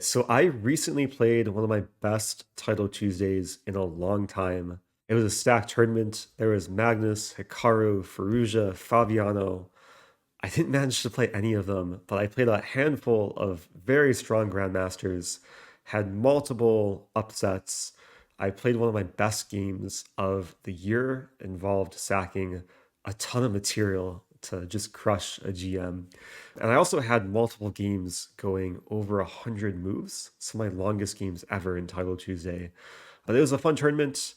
So I recently played one of my best Title Tuesdays in a long time. It was a stacked tournament. There was Magnus, Hikaru, Faruja, Fabiano. I didn't manage to play any of them, but I played a handful of very strong Grandmasters, had multiple upsets. I played one of my best games of the year, involved sacking a ton of material to just crush a GM. And I also had multiple games going over 100 moves, some of my longest games ever in Title Tuesday. But it was a fun tournament.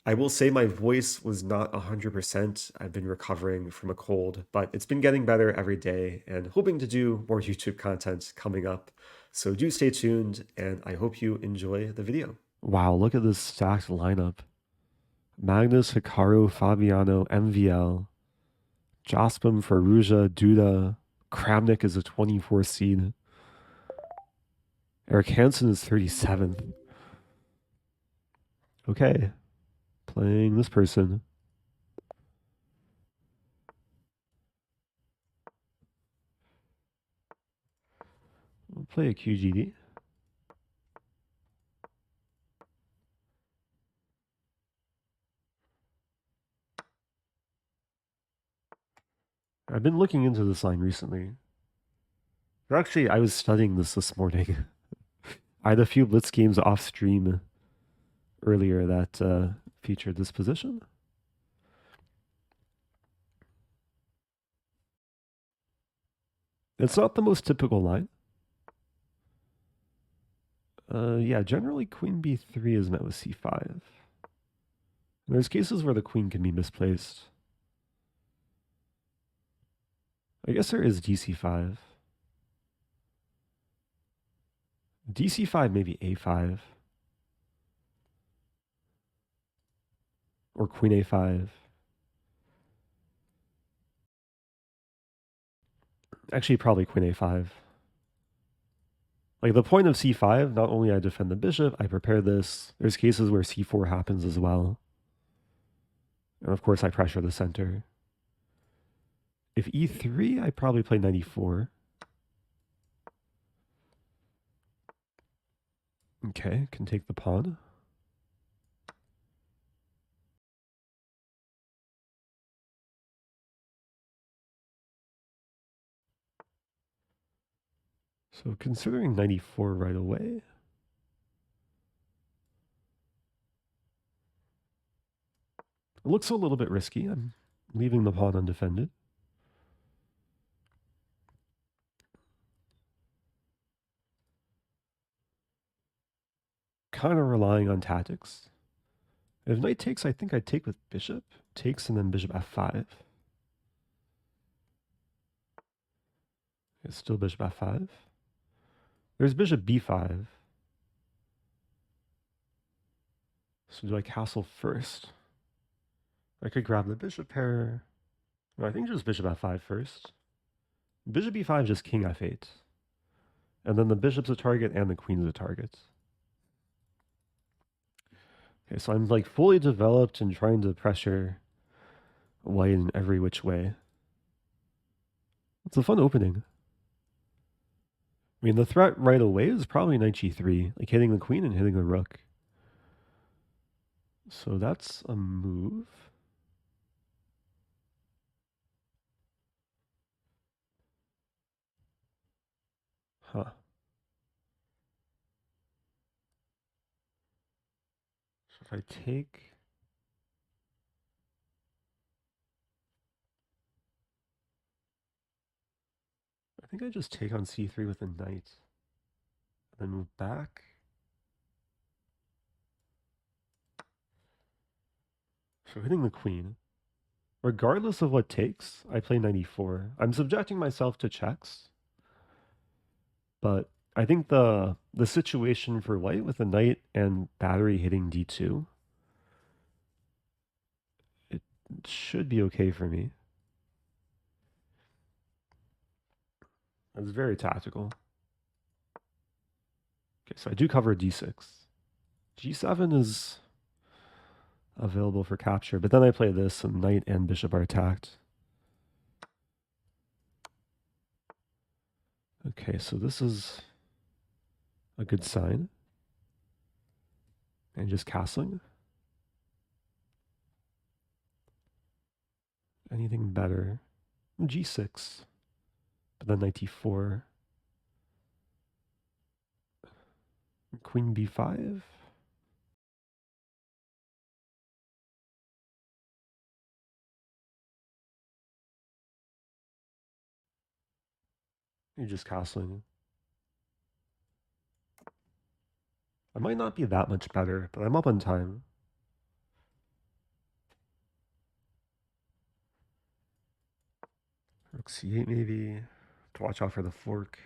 I will say my voice was not 100%. I've been recovering from a cold, but it's been getting better every day and hoping to do more YouTube content coming up. So do stay tuned, and I hope you enjoy the video. Wow, look at this stacked lineup. Magnus, Hikaru, Fabiano, MVL, Jospim, Faruja, Duda. Kramnik is a 24 seed. Eric Hansen is 37th. Okay. Playing this person. We'll play a QGD. I've been looking into this line recently. Actually, I was studying this morning. I had a few Blitz games off stream earlier that featured this position. It's not the most typical line. Yeah, generally queen b3 is met with c5. There's cases where the queen can be misplaced. I guess there is dc5. dc5, maybe a5. Or queen a5. Actually, probably queen a5. Like the point of c5, not only I defend the bishop, I prepare this. There's cases where c4 happens as well. And of course, I pressure the center. If e3, I probably play knight e4. Okay, can take the pawn. So considering knight e4 right away. It looks a little bit risky. I'm leaving the pawn undefended. Kind of relying on tactics. If knight takes, I think I'd take with bishop. Takes and then bishop f5. It's still bishop f5. There's bishop b5. So do I castle first? I could grab the bishop pair. No, I think just bishop f5 first. Bishop e5, just king f8. And then the bishop's a target and the queen's a target. Okay, so I'm like fully developed and trying to pressure white in every which way. It's a fun opening. I mean, the threat right away is probably knight g3, like hitting the queen and hitting the rook. So that's a move. Huh. So if I take... I think I just take on c3 with a knight. Then move back. So hitting the queen. Regardless of what takes, I play knight e4. I'm subjecting myself to checks. But I think the situation for white with the knight and battery hitting d2, it should be okay for me. That's very tactical. Okay, so I do cover d6. g7 is available for capture, but then I play this and knight and bishop are attacked. Okay, so this is a good sign. And just castling. Anything better? G6. But then knight d4. Queen b5. You're just castling. I might not be that much better, but I'm up on time. Rook c8 maybe. To watch out for the fork.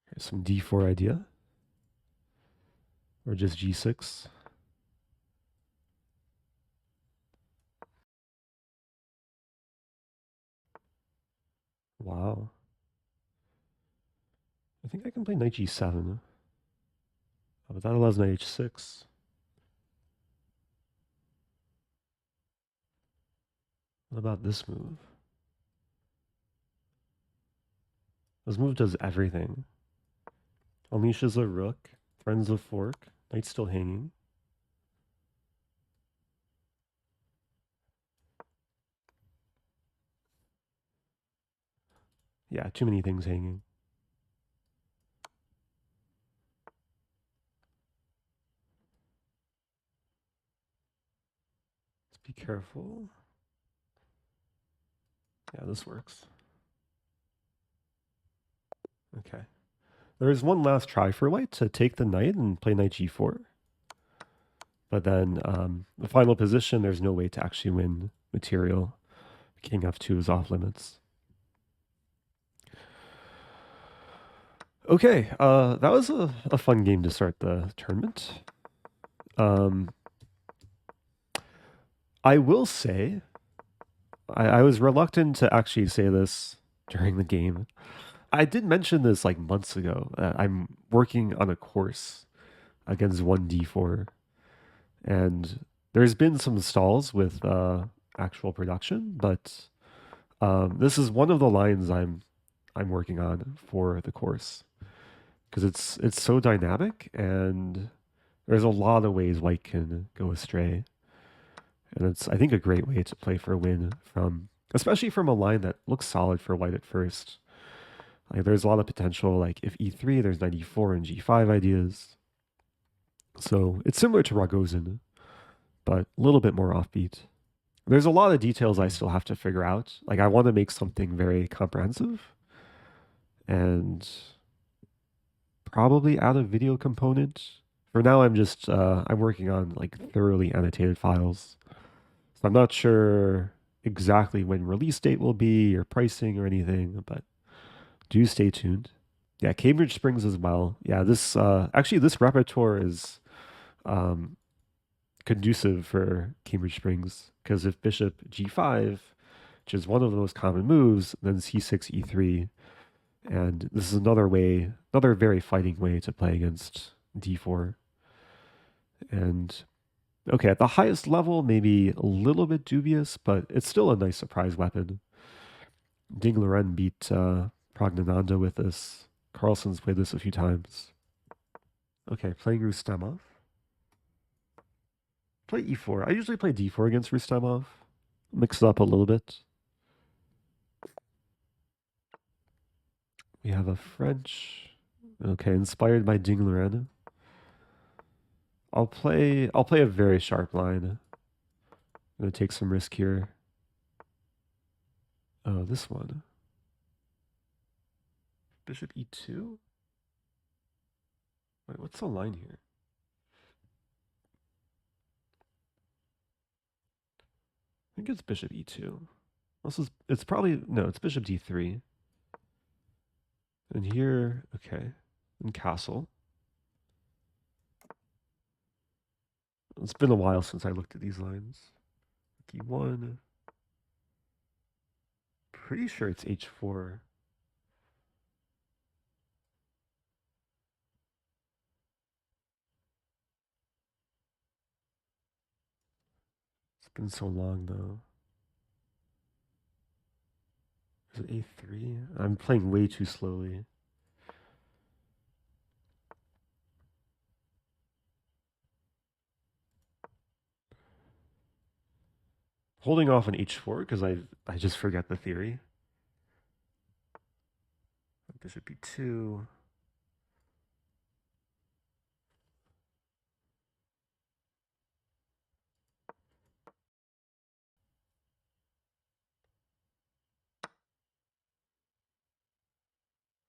Here's some d4 idea. Or just g6. Wow. I think I can play knight g7. Oh, but that allows knight h6. What about this move? This move does everything. Unleashes a rook, threatens a fork, knight's still hanging. Yeah, too many things hanging. Let's be careful. Yeah, this works. Okay. There is one last try for white to take the knight and play knight g4. But then the final position, there's no way to actually win material. King f2 is off limits. Okay, that was a fun game to start the tournament. I will say, I was reluctant to actually say this during the game. I did mention this like months ago. I'm working on a course against 1d4, and there's been some stalls with actual production, but this is one of the lines I'm working on for the course because it's so dynamic and there's a lot of ways white can go astray, and it's I think a great way to play for a win from especially from a line that looks solid for white at first. Like there's a lot of potential. Like if e3, there's knight e4 and g5 ideas. So it's similar to Rosen, but a little bit more offbeat. There's a lot of details I still have to figure out. Like I want to make something very comprehensive and probably add a video component. For now, I'm working on like thoroughly annotated files. So I'm not sure exactly when release date will be or pricing or anything, but do stay tuned. Yeah, Cambridge Springs as well. Yeah, this actually this repertoire is um, conducive for Cambridge Springs because if bishop g5, which is one of the most common moves, then c6 e3, and this is another way, another very fighting way to play against d4. And okay, at the highest level, maybe a little bit dubious, but it's still a nice surprise weapon. Ding Loren beat Pragnananda with this. Carlsen's played this a few times. Okay, playing Rustemov. Play e4. I usually play d4 against Rustemov. Mix it up a little bit. We have a French. Okay, inspired by Ding Loren. I'll play a very sharp line. I'm gonna take some risk here. Oh, this one. Bishop e2? Wait, what's the line here? I think it's bishop e2. It's probably, no, it's bishop d3. And here, okay, and castle. It's been a while since I looked at these lines. e1. Pretty sure it's h4. Been so long though. Is it A3? I'm playing way too slowly. Holding off on H4 because I just forget the theory. Bishop B2.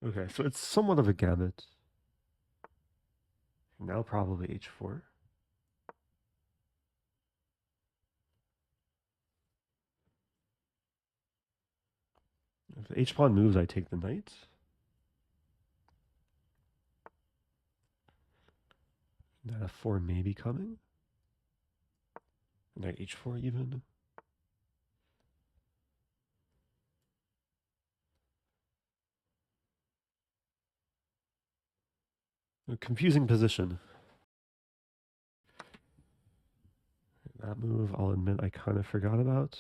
Okay, so it's somewhat of a gambit. Now probably H4. If the H-pawn moves, I take the knight. Knight F4 may be coming. Knight H4 even. A confusing position. That move, I'll admit, I kind of forgot about.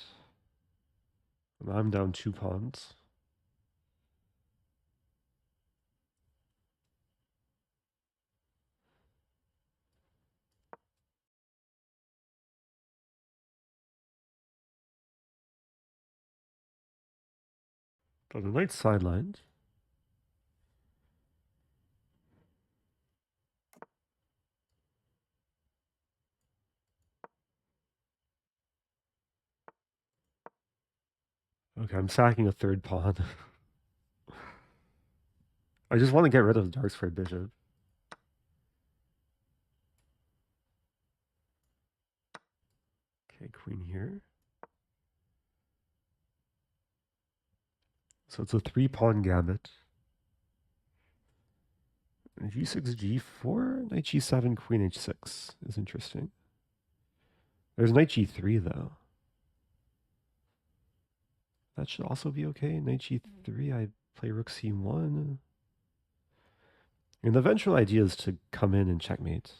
And I'm down 2 pawns. But the knight's sidelined. Okay, I'm sacking a third pawn. I just want to get rid of darks for a bishop. Okay, queen here. So it's a 3-pawn gambit. G6, G4, knight G7, queen H6 is interesting. There's knight G3 though. That should also be okay. Knight G3, I play rook C1. And the eventual idea is to come in and checkmate.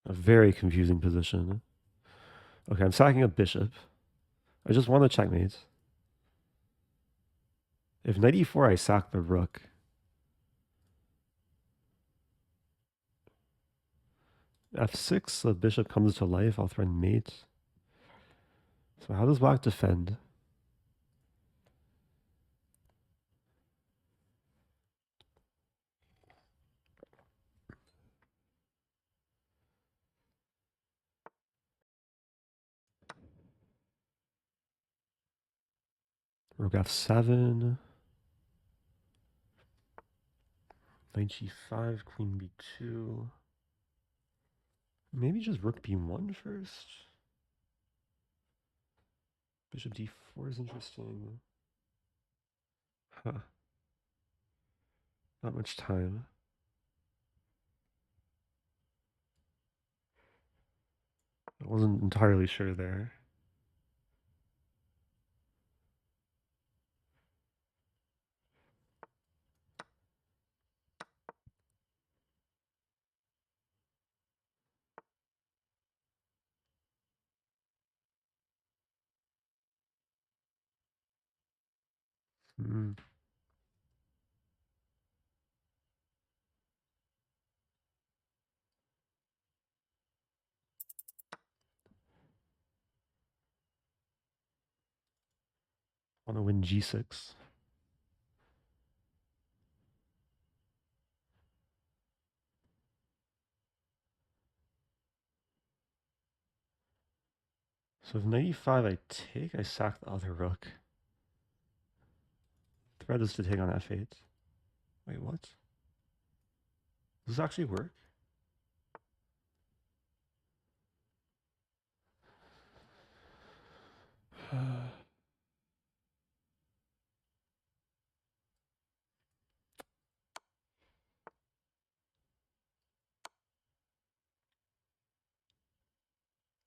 A very confusing position. Okay, I'm sacking a bishop. I just want to checkmate. If knight e4, I sack the rook. F6, the bishop comes to life. I'll threaten mate. So how does black defend? Rook F7. Knight G5, Queen B2. Maybe just Rook B1 first. Bishop D4 is interesting. Huh. Not much time. I wasn't entirely sure there. Hmm. Want to win G6. So if knight e5 I take, I sack the other rook. Threat is to take on f8. Wait, what? Does this actually work?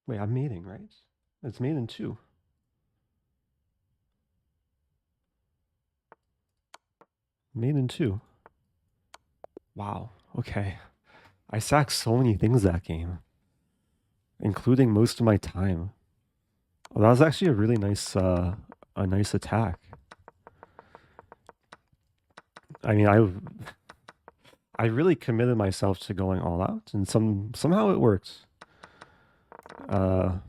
Wait, I'm mating, right? It's mate in 2. Mate in 2. Wow. Okay. I sacked so many things that game, including most of my time. Well, that was actually a nice attack. I mean, I really committed myself to going all out, and somehow it worked. I'm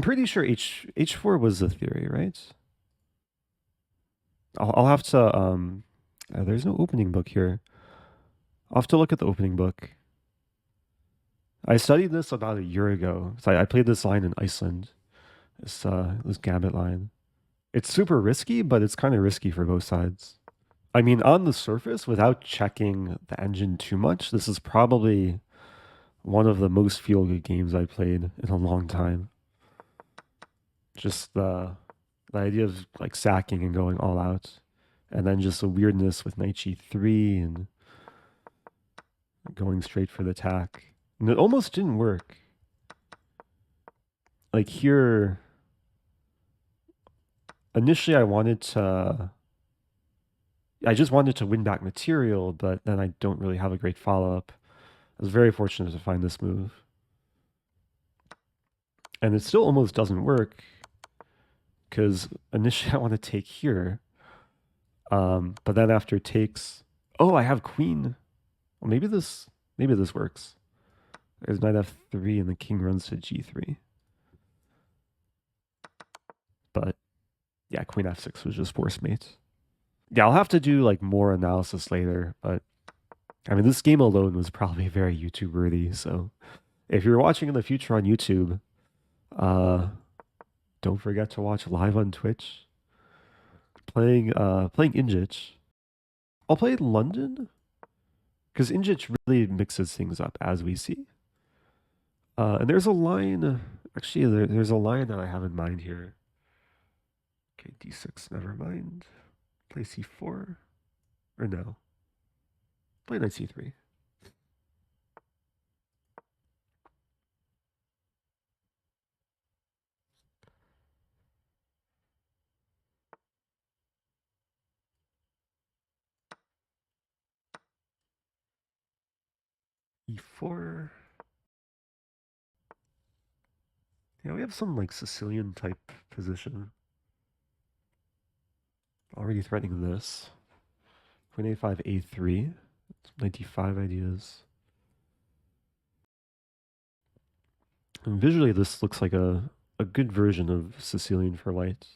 pretty sure H4 was the theory, right? I'll have to there's no opening book here. I'll have to look at the opening book. I studied this about a year ago. So I played this line in Iceland. This Gambit line. It's super risky, but it's kind of risky for both sides. I mean, on the surface, without checking the engine too much, this is probably one of the most feel-good games I played in a long time. Just the idea of like sacking and going all out, and then just the weirdness with knight g3 and going straight for the attack. And it almost didn't work. Like here, initially I just wanted to win back material, but then I don't really have a great follow-up. I was very fortunate to find this move. And it still almost doesn't work, because initially I want to take here. But then after takes, oh, I have queen. Well, maybe this works. There's knight f3 and the king runs to g3. But yeah, queen f6 was just force mate. Yeah, I'll have to do like more analysis later, but I mean, this game alone was probably very YouTube worthy. So if you're watching in the future on YouTube, don't forget to watch live on Twitch. Playing Indjic. I'll play London because Indjic really mixes things up as we see. And there's a line, actually, there's a line that I have in mind here. Okay, d6, never mind. Play c4, or no? Play knight c3. e4. Yeah, we have some like Sicilian type position. Already threatening this. Queen a5, a3. Some 95 ideas. And visually, this looks like a good version of Sicilian for white.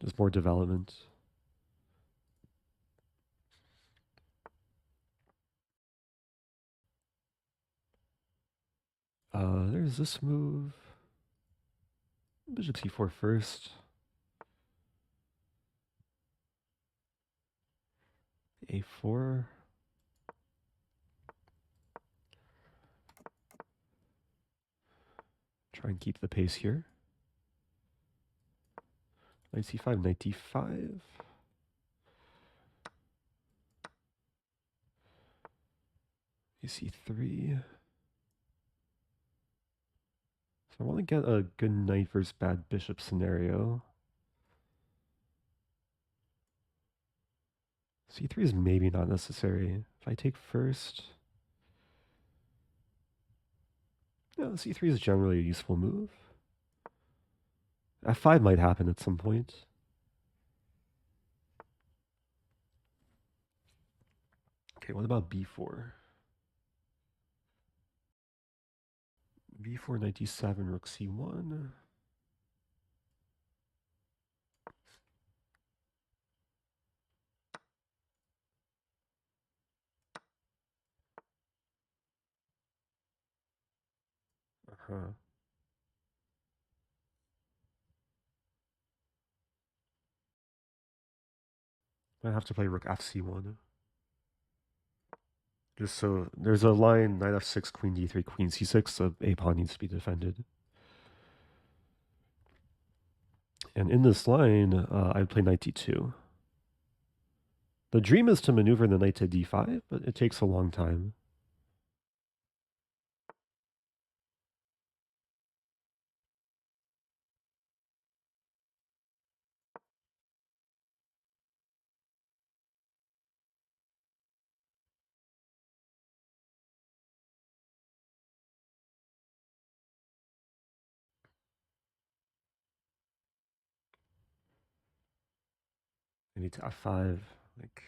Just more development. There's this move. Bishop c4 first. a4. Try and keep the pace here. Knight c5, knight d5. c3. So I want to get a good knight versus bad bishop scenario. c3 is maybe not necessary. If I take first, yeah, c3 is generally a useful move. f5 might happen at some point. Okay, what about b4? b4, knight d7, rook c1. Uh-huh. I have to play rook fc1. Just so there's a line knight f6, queen d3, queen c6. So a pawn needs to be defended. And in this line, I play knight d2. The dream is to maneuver the knight to d5, but it takes a long time. Maybe to f5. Like,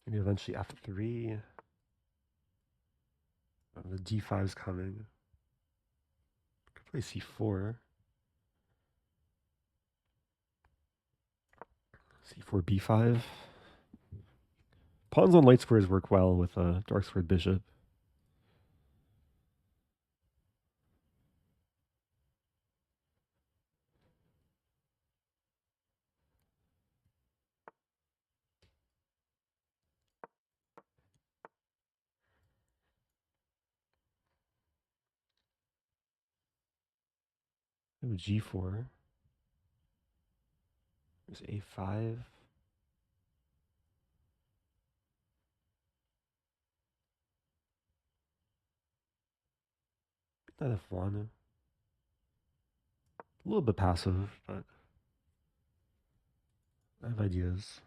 maybe eventually f3. The d5 is coming. Could play c4. c4, b5. Pawns on light squares work well with a dark squared bishop. g4. There's a5. That f1. A little bit passive, but I have ideas.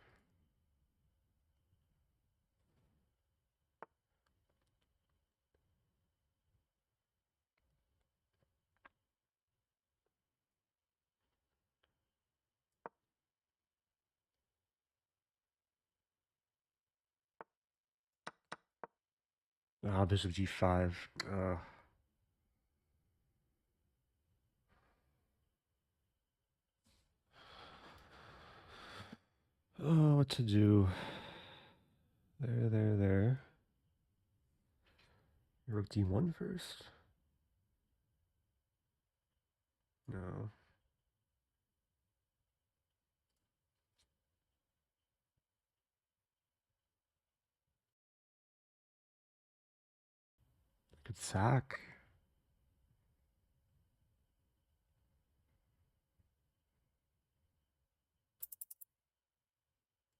Bishop g5. Oh, what to do? There. Rook d1 first? No. Could sack.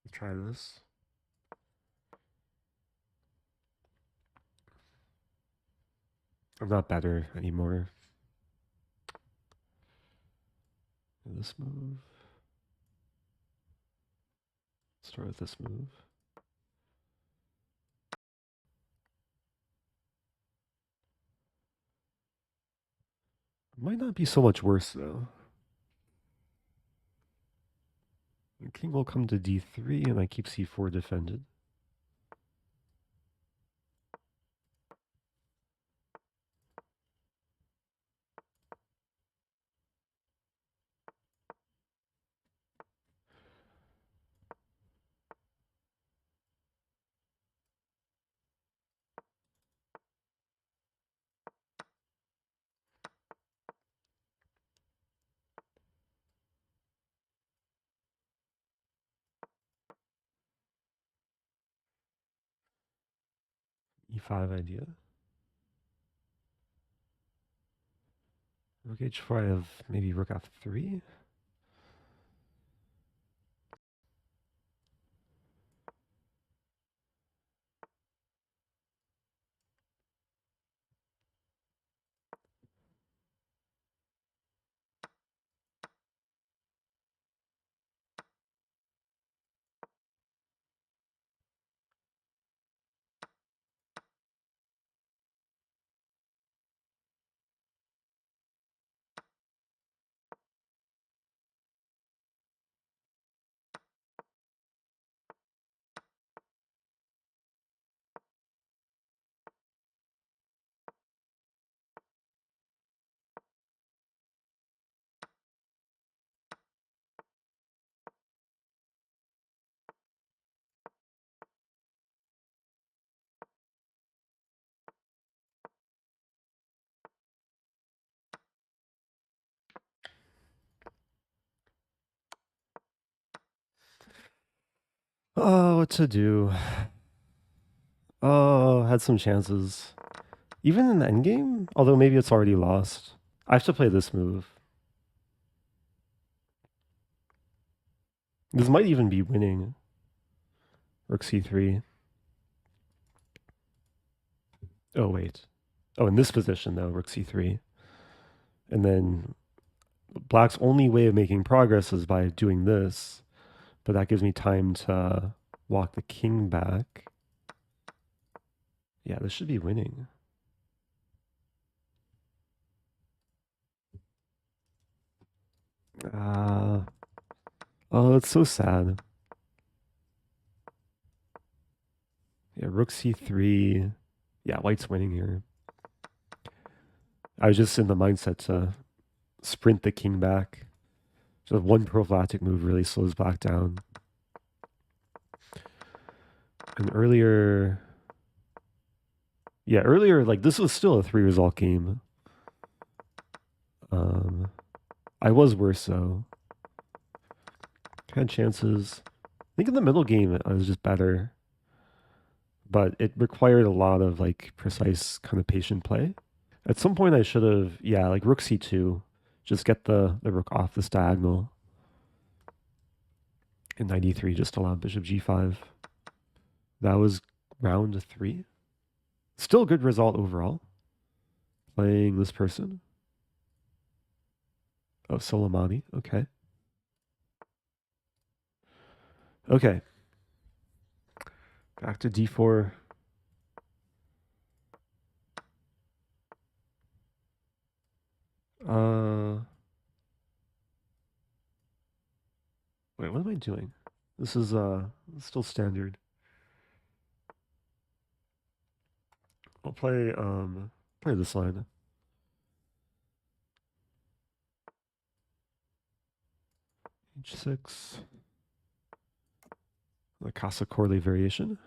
Let's try this. I'm not better anymore. This move. Start with this move. Might not be so much worse though. The king will come to d3 and I keep c4 defended. e5 idea. Rook h4, I have maybe rook f3. Oh, what to do? Oh, had some chances. Even in the endgame? Although maybe it's already lost. I have to play this move. This might even be winning. Rook c3. Oh, wait. Oh, in this position, though, rook c3. And then black's only way of making progress is by doing this. But that gives me time to walk the king back. Yeah, this should be winning. Oh, it's so sad. Yeah, rook c3. Yeah, white's winning here. I was just in the mindset to sprint the king back. So one prophylactic move really slows black down. And earlier, like this was still a 3-result game. I was worse though. Had chances. I think in the middle game I was just better. But it required a lot of like precise kind of patient play. At some point I should have, like rook c2. Just get the rook off this diagonal. In 93, just allow bishop g5. That was round 3. Still a good result overall. Playing this person. Oh, Suleymanli. Okay. Okay. Back to d4. Wait, what am I doing? This is still standard. I'll play this line. H6. The Casa Colle variation.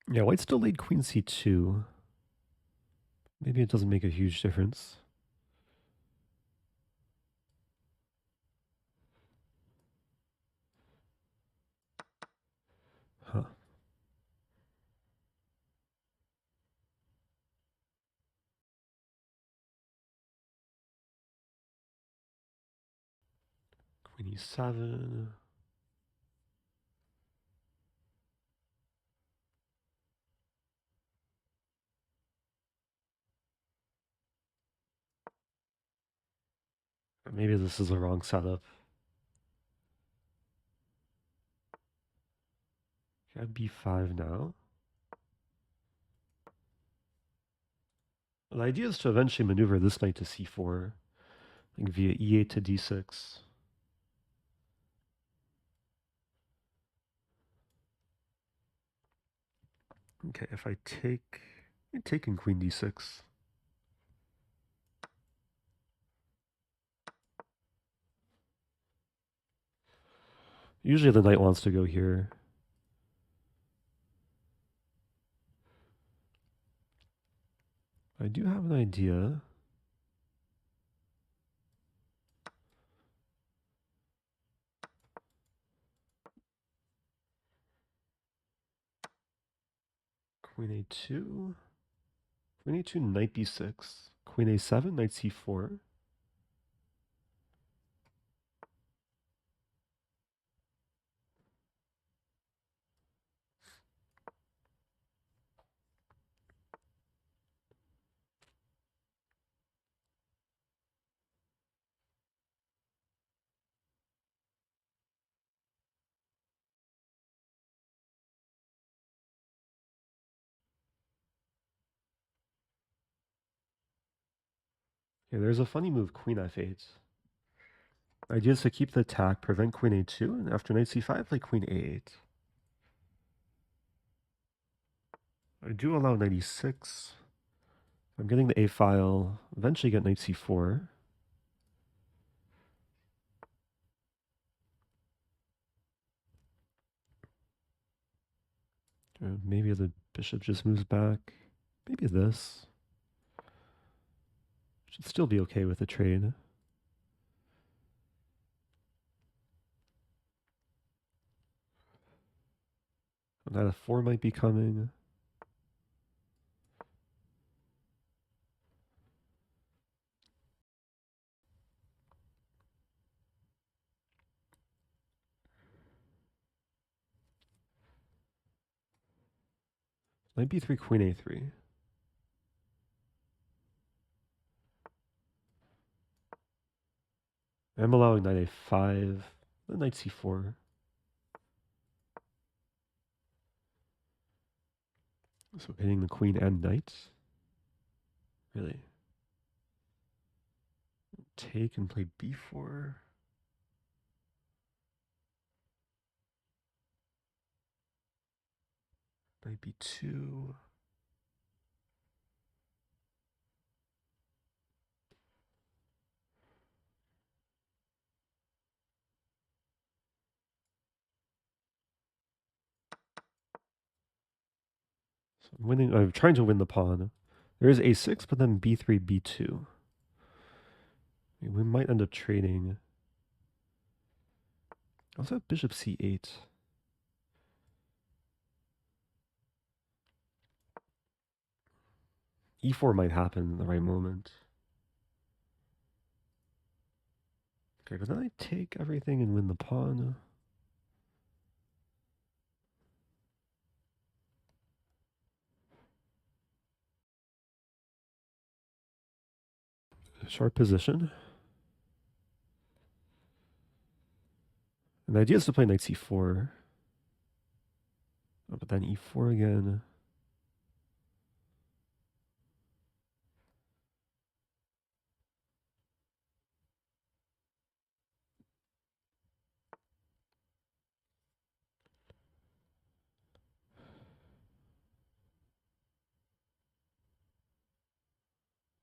Yeah, white still lead queen c2. Maybe it doesn't make a huge difference. Huh. Queen e7. Maybe this is the wrong setup. I have b5 now. The idea is to eventually maneuver this knight to c4, like via e8 to d6. Okay, if I take, I'm taking queen d6. Usually the knight wants to go here. I do have an idea. Queen a2. Queen a2, knight b6. Queen a7, knight c4. Okay, there's a funny move, queen f8. Idea is to keep the attack, prevent queen a2, and after knight c5, play queen a8. I do allow knight e6. I'm getting the a file. Eventually get knight c4. Maybe the bishop just moves back. Maybe this. Should still be okay with the trade. Knight f4 might be coming. Knight b3, queen a3. I'm allowing knight a5, then knight c4. So hitting the queen and knight. Really? Take and play b4. Knight b2. So I'm trying to win the pawn. There is a6, but then b3, b2. We might end up trading. I also have bishop c8. e4 might happen in the right moment. Okay, but then I take everything and win the pawn. Sharp position. And the idea is to play knight c4. Oh, but then e4 again.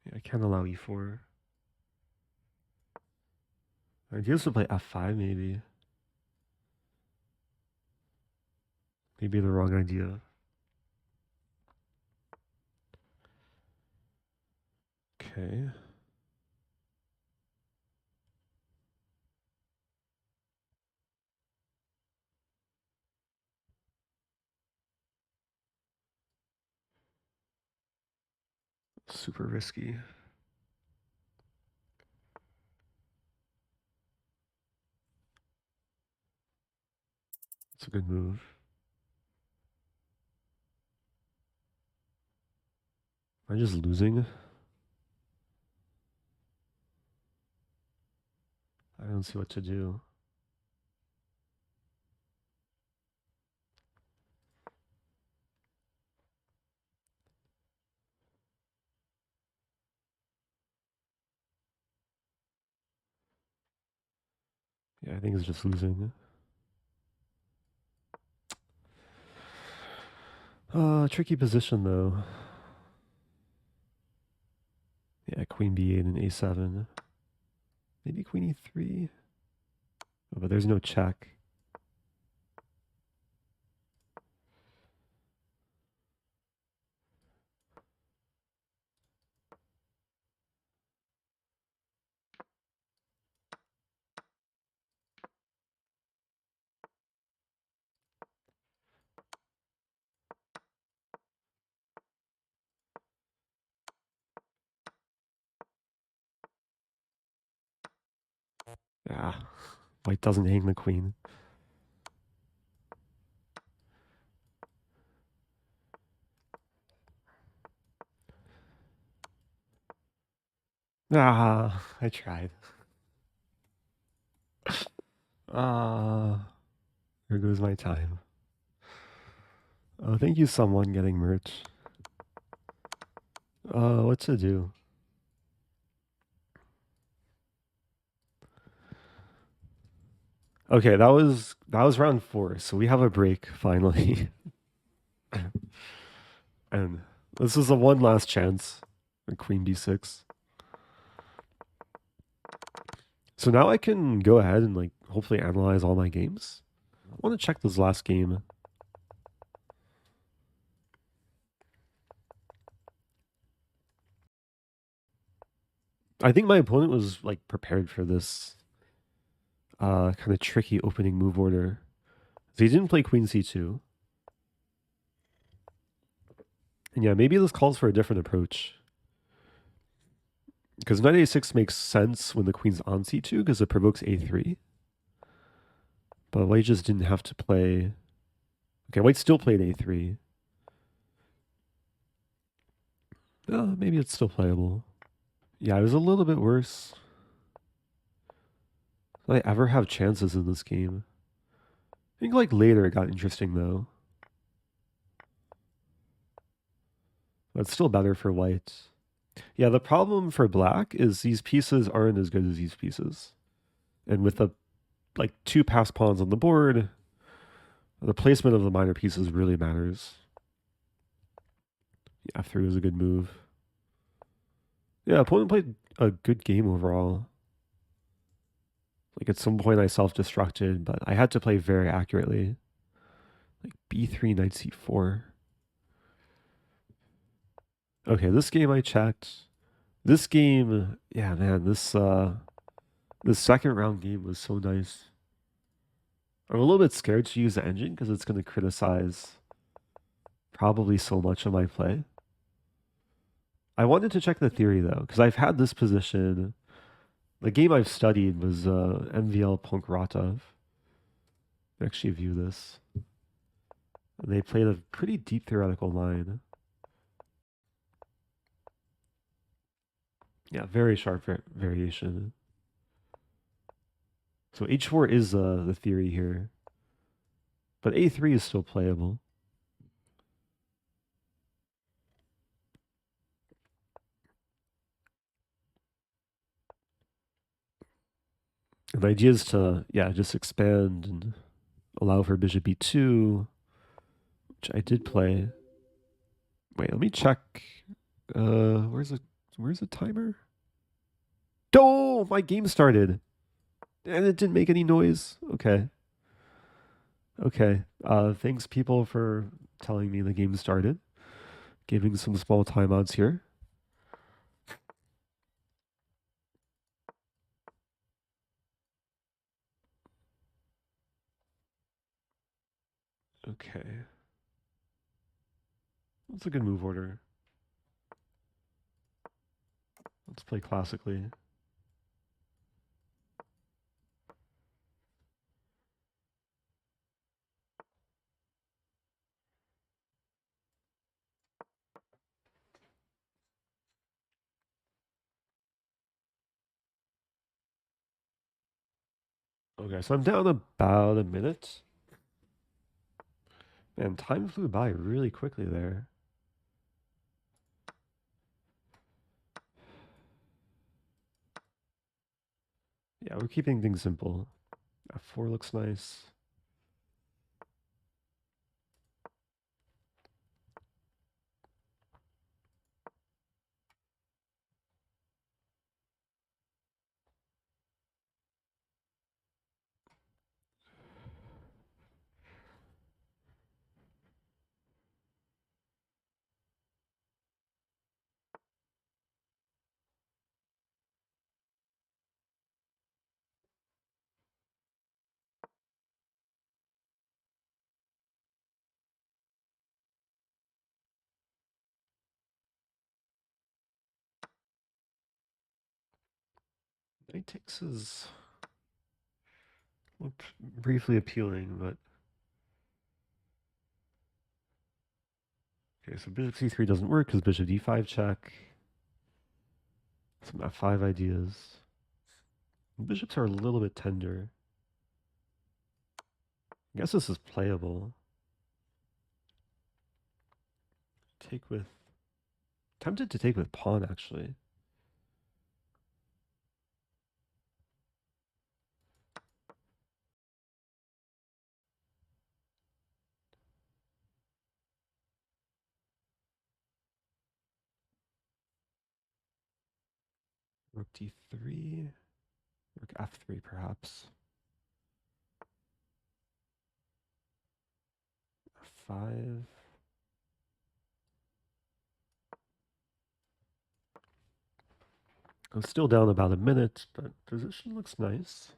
Yeah, I can't allow e4. The idea is to play f5 maybe. Maybe the wrong idea. Okay. Super risky. It's a good move. Am I just losing? I don't see what to do. Yeah, I think it's just losing. Tricky position though. Yeah, queen b8 and a7. Maybe queen e3. Oh, but there's no check. Yeah, white doesn't hang the queen. Ah, I tried. There goes my time. Oh, thank you, someone getting merch. What to do? Okay, that was round 4, so we have a break finally. And this is a one last chance. Queen b6. So now I can go ahead and like hopefully analyze all my games. I want to check this last game. I think my opponent was like prepared for this kind of tricky opening move order. So he didn't play queen c2. And yeah, maybe this calls for a different approach. Because knight a6 makes sense when the queen's on c2 because it provokes a3. But white just didn't have to play... Okay, white still played a3. Maybe it's still playable. Yeah, it was a little bit worse. Did I ever have chances in this game? I think like later it got interesting though. But it's still better for white. Yeah, the problem for black is these pieces aren't as good as these pieces. And with the like two pass pawns on the board, the placement of the minor pieces really matters. Yeah, F3 was a good move. Yeah, opponent played a good game overall. Like at some point I self-destructed, but I had to play very accurately. Like B3, knight C4. Okay, this game I checked. This game, yeah, man, this second round game was so nice. I'm a little bit scared to use the engine because it's going to criticize probably so much of my play. I wanted to check the theory though, because I've had this position. The game I've studied was MVL Punkratov. Actually view this. And they played a pretty deep theoretical line. Yeah, very sharp variation. So H4 is the theory here. But A3 is still playable. And the idea is to, yeah, just expand and allow for bishop B2, which I did play. Wait, let me check. Where's the timer? Oh, my game started. And it didn't make any noise. Okay. Okay. Thanks people for telling me the game started. Giving some small timeouts here. Okay. That's a good move order. Let's play classically. Okay, so I'm down about a minute. Man, time flew by really quickly there. Yeah, we're keeping things simple. F4 looks nice. Knight takes is looked briefly appealing, but okay, so bishop c3 doesn't work because bishop d5 check. Some f5 ideas. Bishops are a little bit tender. I guess this is playable. Take with... Tempted to take with pawn, actually. Rook d3. Rook f3, perhaps. f5. I'm still down about a minute, but position looks nice.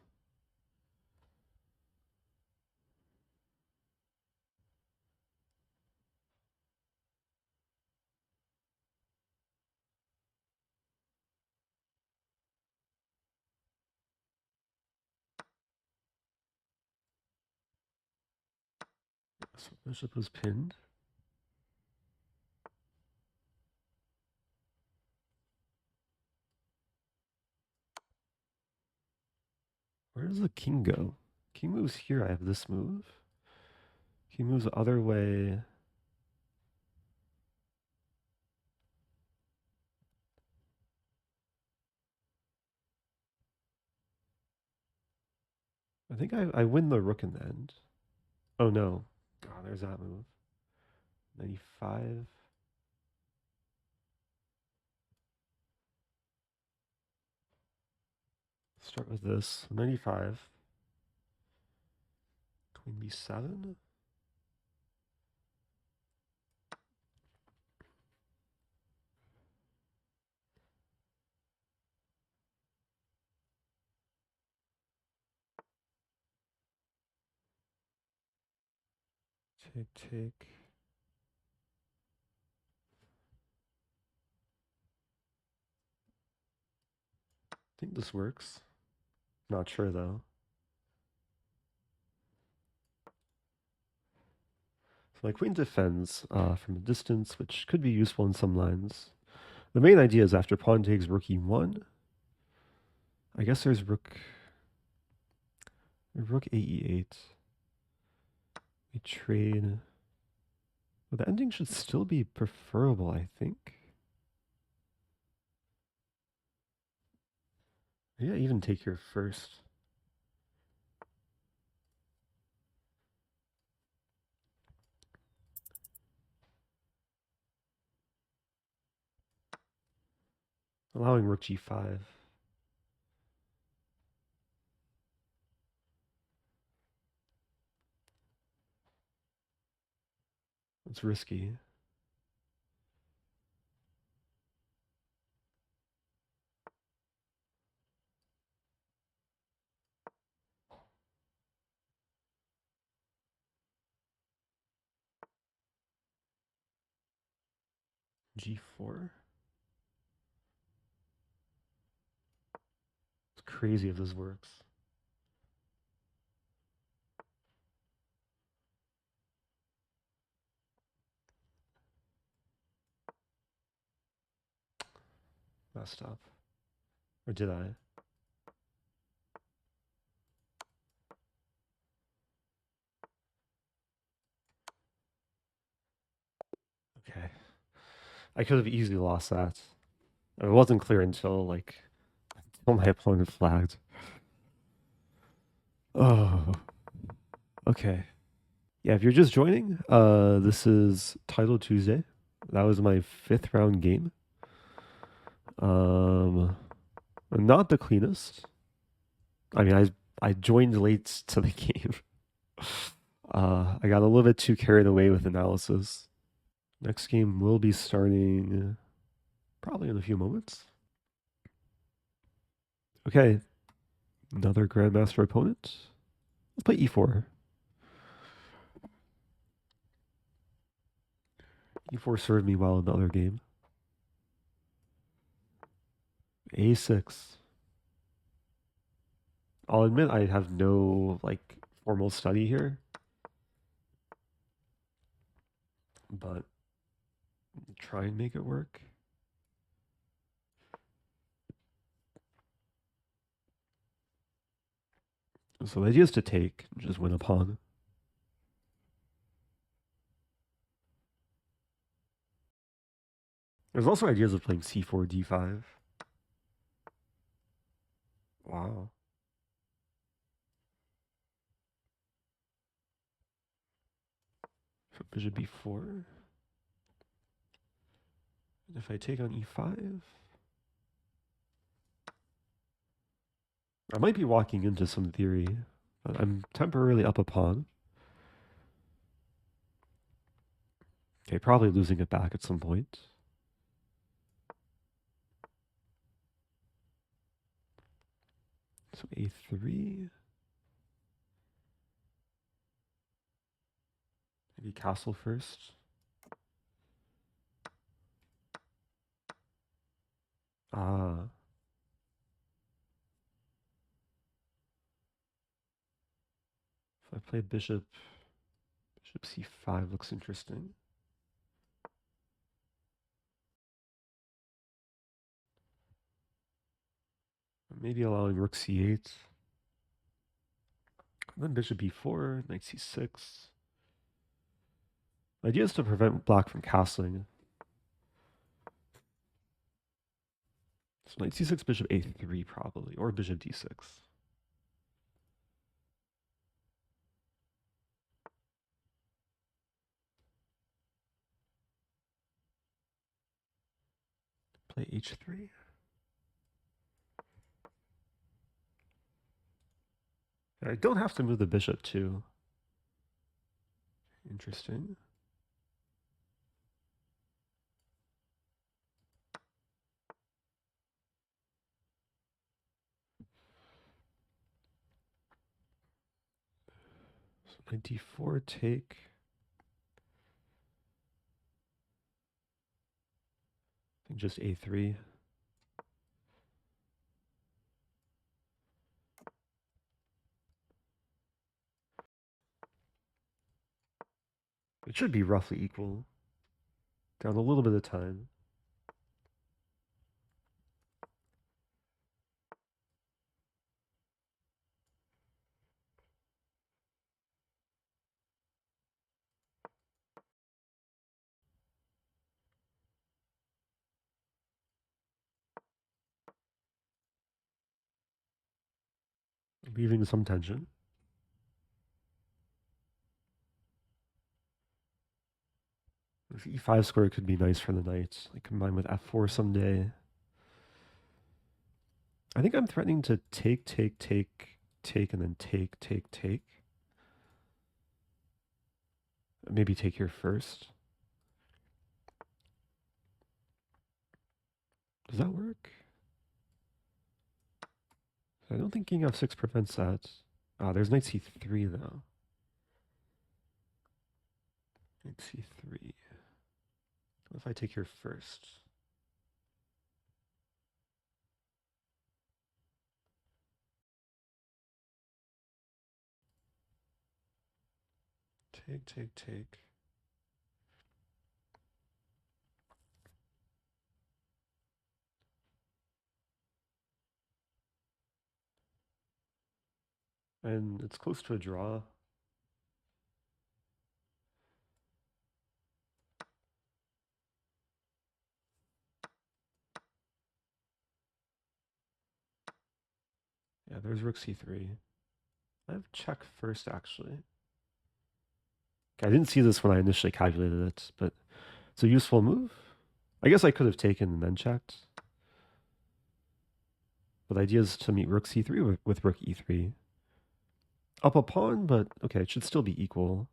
So bishop was pinned. does the king go? King moves here, I have this move. King moves the other way. I think I win the rook in the end. Oh no. Oh, there's that move. 95. Start with this. 95. Queen b7. Take, take. I think this works. Not sure though. So my queen defends from a distance, which could be useful in some lines. The main idea is after pawn takes rook e1. I guess there's rook a e8. We trade. Well, the ending should still be preferable, I think. Yeah, even take here first. Allowing rook g5. It's risky. G4. It's crazy if this works. Messed up. Or did I? Okay. I could have easily lost that. It wasn't clear until my opponent flagged. Oh. Okay. Yeah, if you're just joining, this is Title Tuesday. That was my 5th round game. Not the cleanest. I mean, I joined late to the game. I got a little bit too carried away with analysis. Next game will be starting probably in a few moments. Okay, another Grandmaster opponent. Let's play e4. E4 served me well in the other game. A6. I'll admit I have no formal study here, but try and make it work. So the idea is to take, just win a pawn. There's also ideas of playing c4, d5. Wow. So bishop b4. And if I take on e5, I might be walking into some theory, but I'm temporarily up a pawn. Okay, probably losing it back at some point. So a3. Maybe castle first. Ah. If I play bishop c5 looks interesting. Maybe allowing rook c8. then bishop b4, knight c6. The idea is to prevent black from castling. So knight c6, bishop a3 probably, or bishop d6. Play h3. I don't have to move the bishop too. Interesting. So knight d4 take. I think just a3. It should be roughly equal. Down a little bit of time. Leaving some tension. This e5 square could be nice for the knight, like combined with f4 someday. I think I'm threatening to take, and then take. Maybe take here first. Does that work? I don't think king f6 prevents that. Ah, there's knight c3 though. Knight c3. What if I take here first? Take. And it's close to a draw. Yeah, there's rook c3. I have check first, actually. Okay, I didn't see this when I initially calculated it, but it's a useful move. I guess I could have taken and then checked. But the idea is to meet rook c3 with rook e3. Up a pawn, but okay, it should still be equal.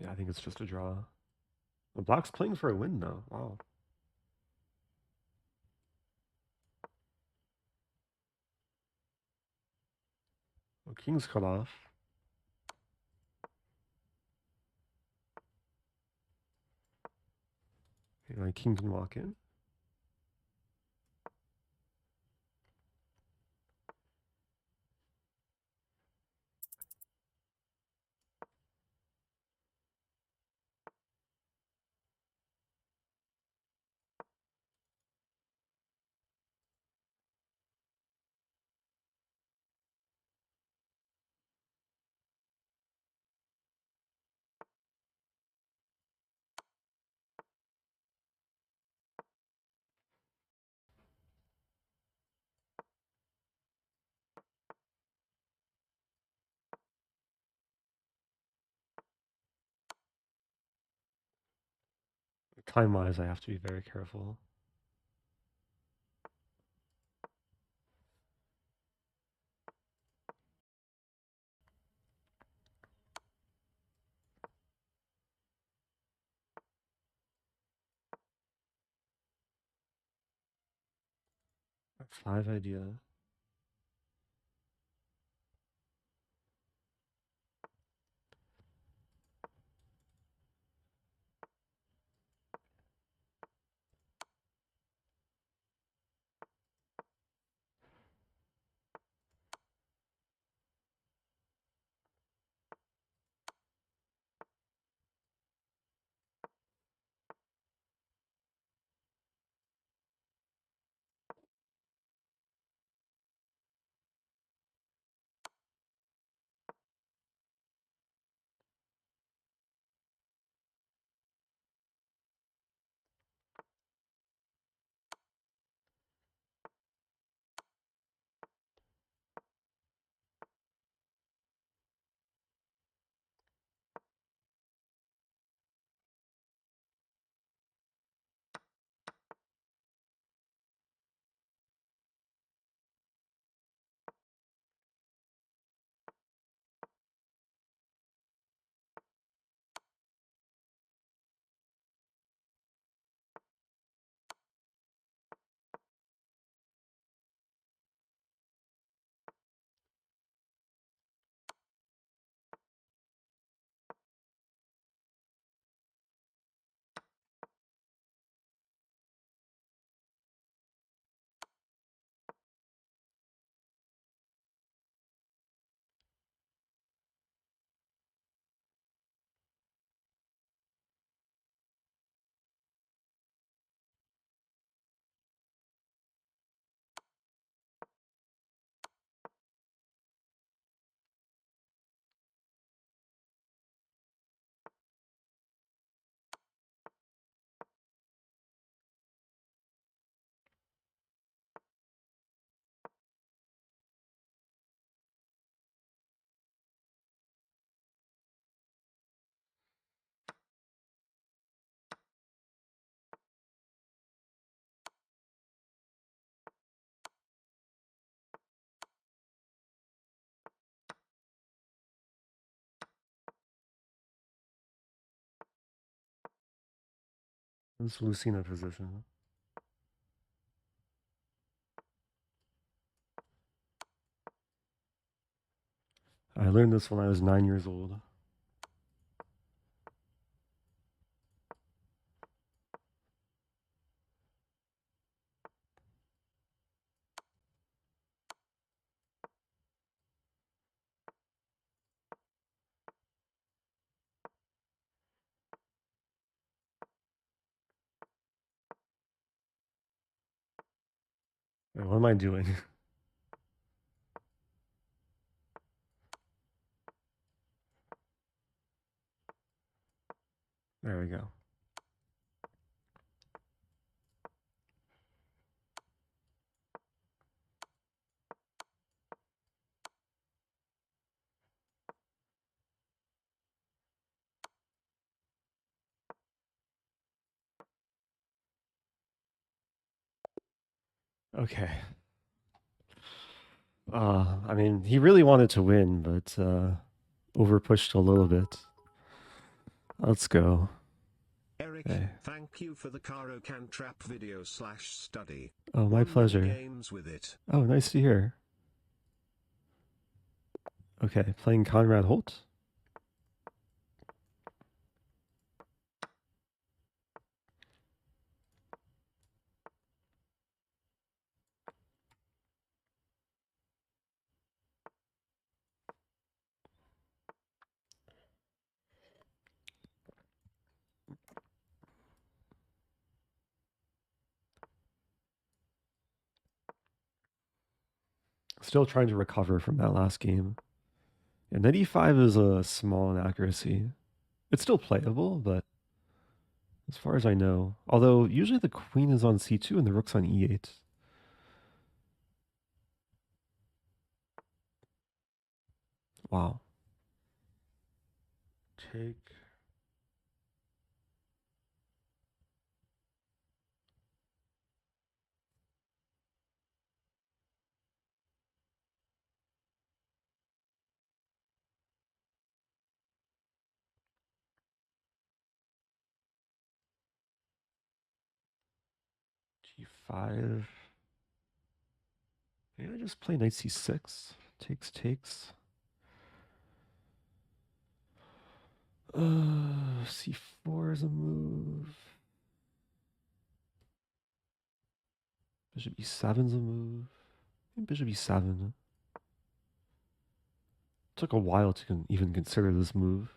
Yeah, I think it's just a draw. The black's playing for a win now. Wow. Well, king's cut off. Okay, my king can walk in. Time-wise, I have to be very careful. F5 idea. This Lucina position. I learned this when I was 9 years old. Wait, what am I doing? There we go. Okay. I mean, he really wanted to win, but overpushed a little bit. Let's go. Eric, Okay. thank you for the Caro Can Trap video /study. Oh, my pleasure. Games with it. Oh, nice to hear. Okay, playing Conrad Holt. Still trying to recover from that last game. Yeah, 95 is a small inaccuracy. It's still playable, but as far as I know, although usually the queen is on c2 and the rook's on e8. Wow. Take. G5. Maybe I just play knight c6. Takes. C4 is a move. Bishop e7 is a move. Bishop e7. Took a while to even consider this move.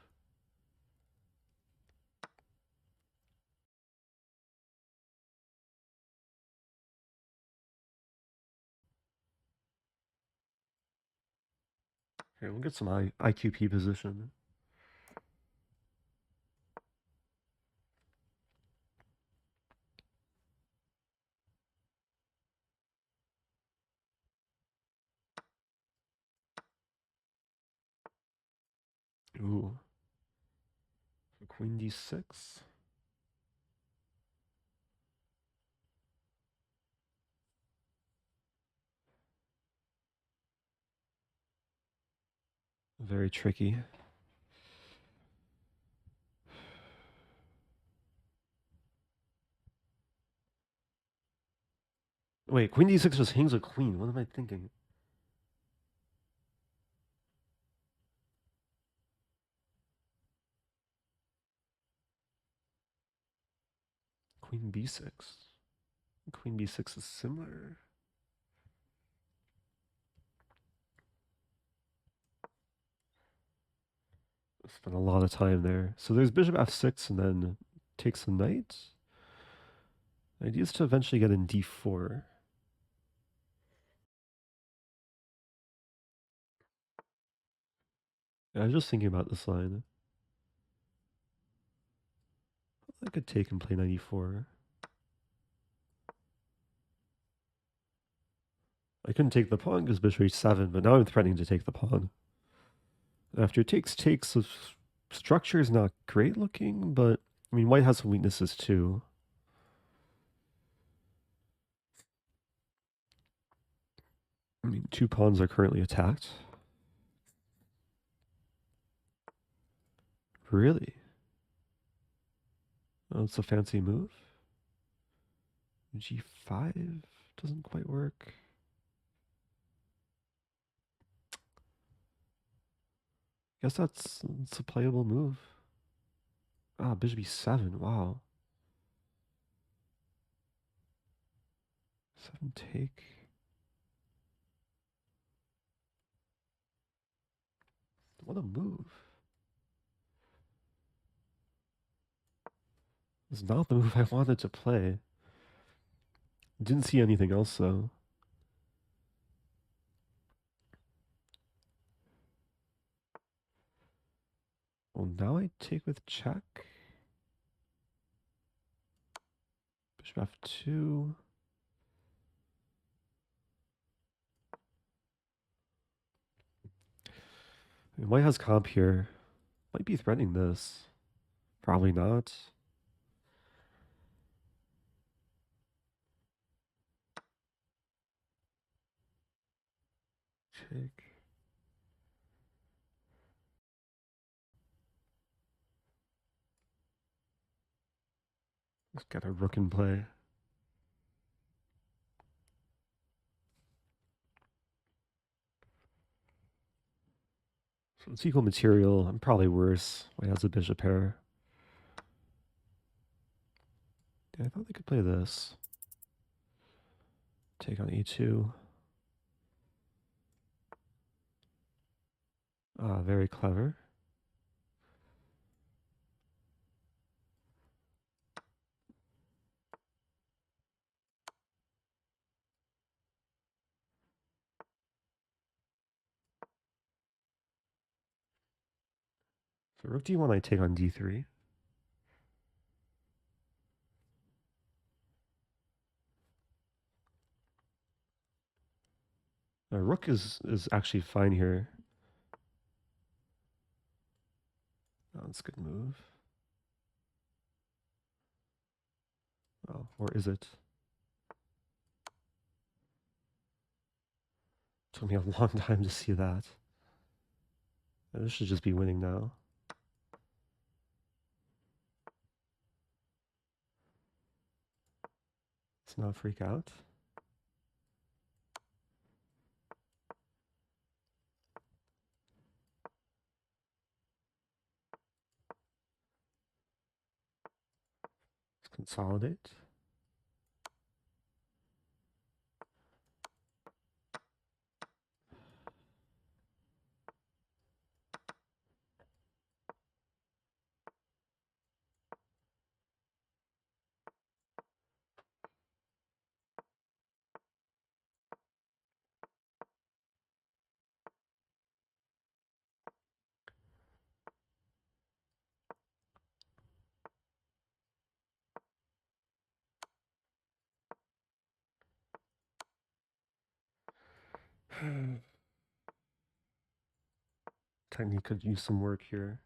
Okay, we'll get some IQP position. Ooh. Queen d6. Very tricky. Wait, queen d6 just hangs a queen. What am I thinking? Queen b6. Queen b6 is similar. Spent a lot of time there. So there's bishop f6 and then takes the knight. The idea is to eventually get in d4. Yeah, I was just thinking about this line. I could take and play 94. I couldn't take the pawn because bishop h7, but now I'm threatening to take the pawn. After takes, the structure is not great looking, but I mean, white has some weaknesses too. I mean, two pawns are currently attacked. Really? Oh, it's a fancy move. G5 doesn't quite work. Guess it's a playable move. Ah, bishop e7. Wow. 7 take. What a move. It's not the move I wanted to play. Didn't see anything else though. Well, now I take with check. Bishop f2. White has comp here. Might be threatening this. Probably not. Check. Let's get a rook in play. So it's equal material. I'm probably worse. White has a bishop pair. Yeah, I thought they could play this. Take on e2. Ah, very clever. So rook d1, I take on d3. Rook is actually fine here. Oh, that's a good move. Oh, or is it? Took me a long time to see that. This should just be winning now. Let's not freak out. Let's consolidate. Technique could use some work here.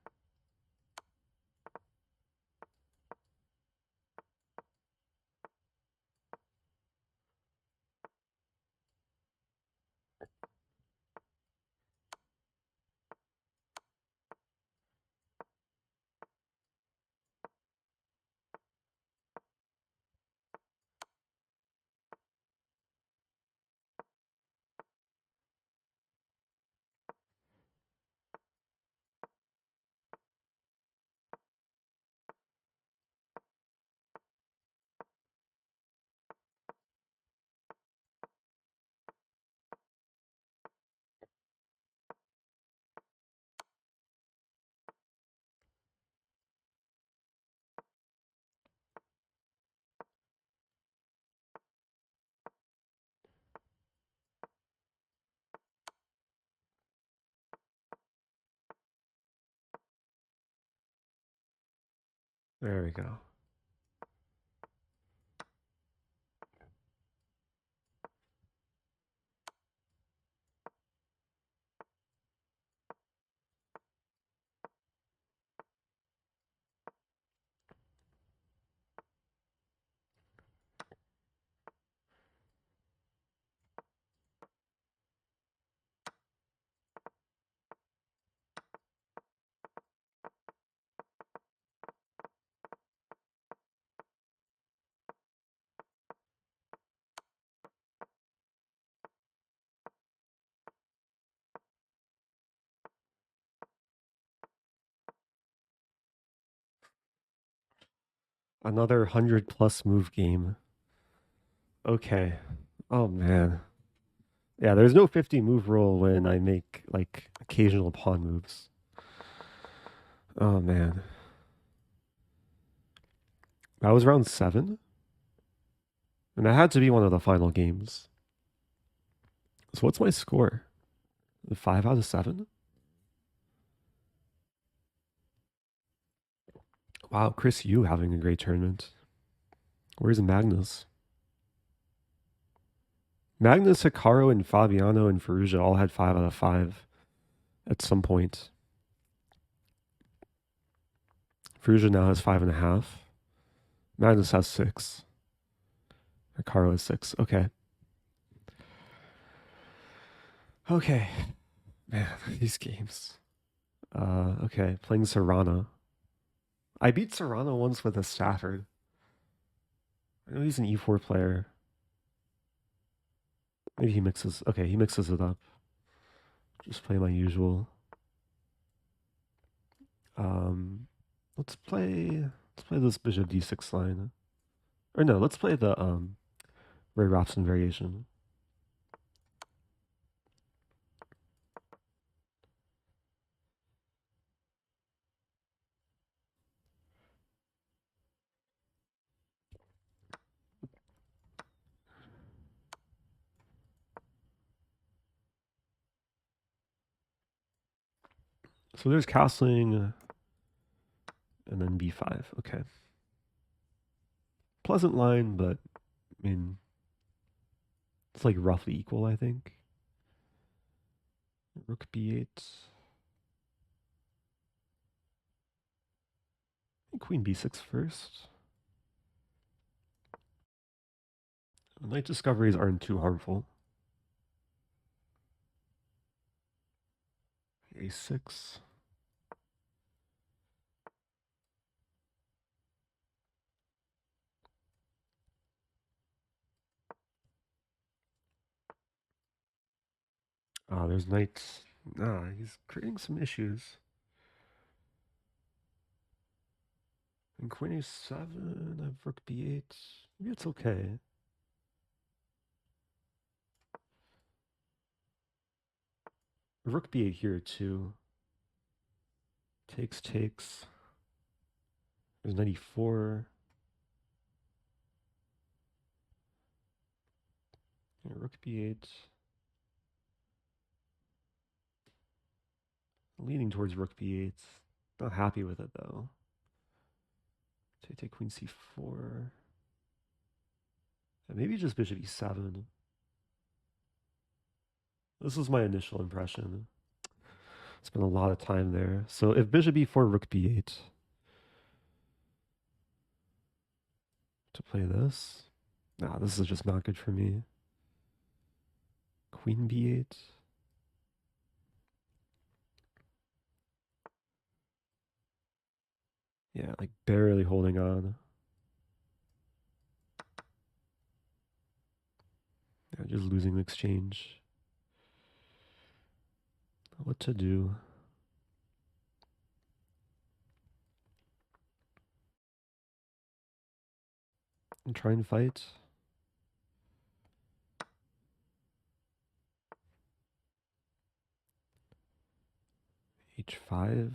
There we go. Another 100+ move game. Okay. Oh man. Yeah, there's no 50 move rule when I make like occasional pawn moves. Oh man. That was round 7? And that had to be one of the final games. So what's my score? 5 out of 7? Wow, Chris, you having a great tournament. Where's Magnus? Magnus, Hikaru, and Fabiano and Ferrugia all had 5 out of 5 at some point. Ferrugia now has 5.5. Magnus has 6. Hikaru has 6. Okay. Okay. Man, these games. Okay, playing Sarana. I beat Sarana once with a Stafford. I know he's an E4 player. Maybe he mixes. Okay, he mixes it up. Just play my usual. Let's play this bishop d6 line. Or no, let's play the Ray Robson variation. So there's castling and then b5. Okay. Pleasant line, but I mean, it's like roughly equal, I think. Rook b8. Queen b6 first. Knight discoveries aren't too harmful. a6. Ah, there's knight. Ah, he's creating some issues. And queen a7, I have rook b8. Maybe it's okay. Rook b8 here too. Takes. There's knight e4. Yeah, rook b8. Leaning towards rook b8. Not happy with it though. Take queen c4. And maybe just bishop e7. This is my initial impression. Spent a lot of time there. So if bishop e4, rook b8. To play this. Nah, this is just not good for me. Queen b8. Yeah, like barely holding on. Yeah, just losing the exchange. What to do? And try and fight. h5.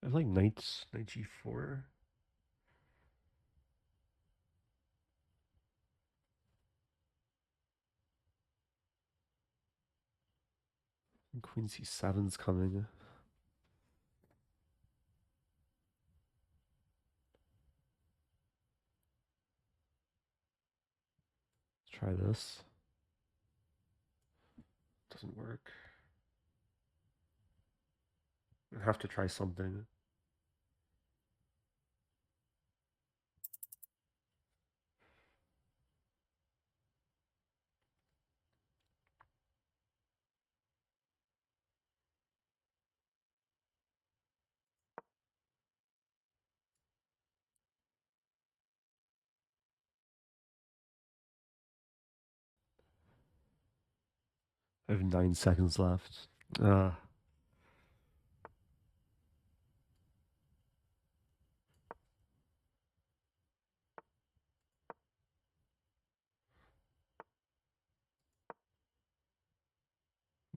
I have like knight g4. And queen c7's coming. Let's try this. Doesn't work. I have to try something. I have 9 seconds left.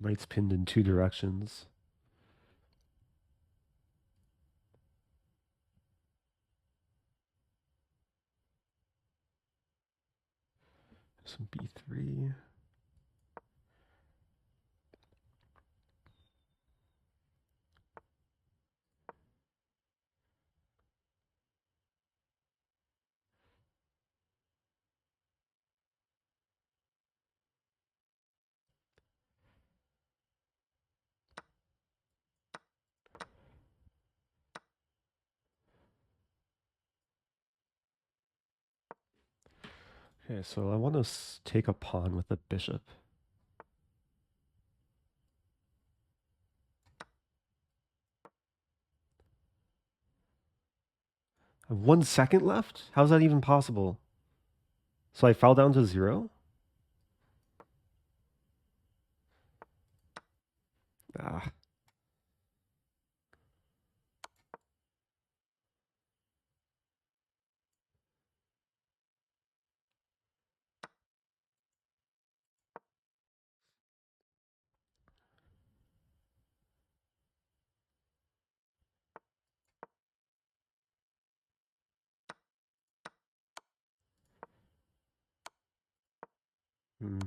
Knight's pinned in 2 directions. Some b3. Okay, so I want to take a pawn with a bishop. I have 1 second left? How's that even possible? So I fell down to 0? Ah. Hmm.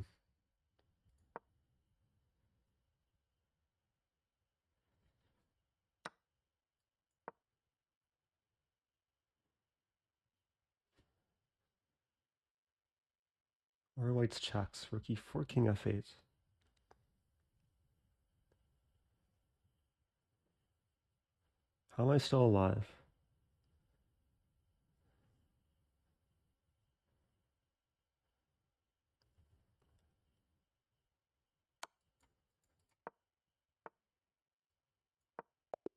Or white's checks. Rook e4, king f8. How am I still alive?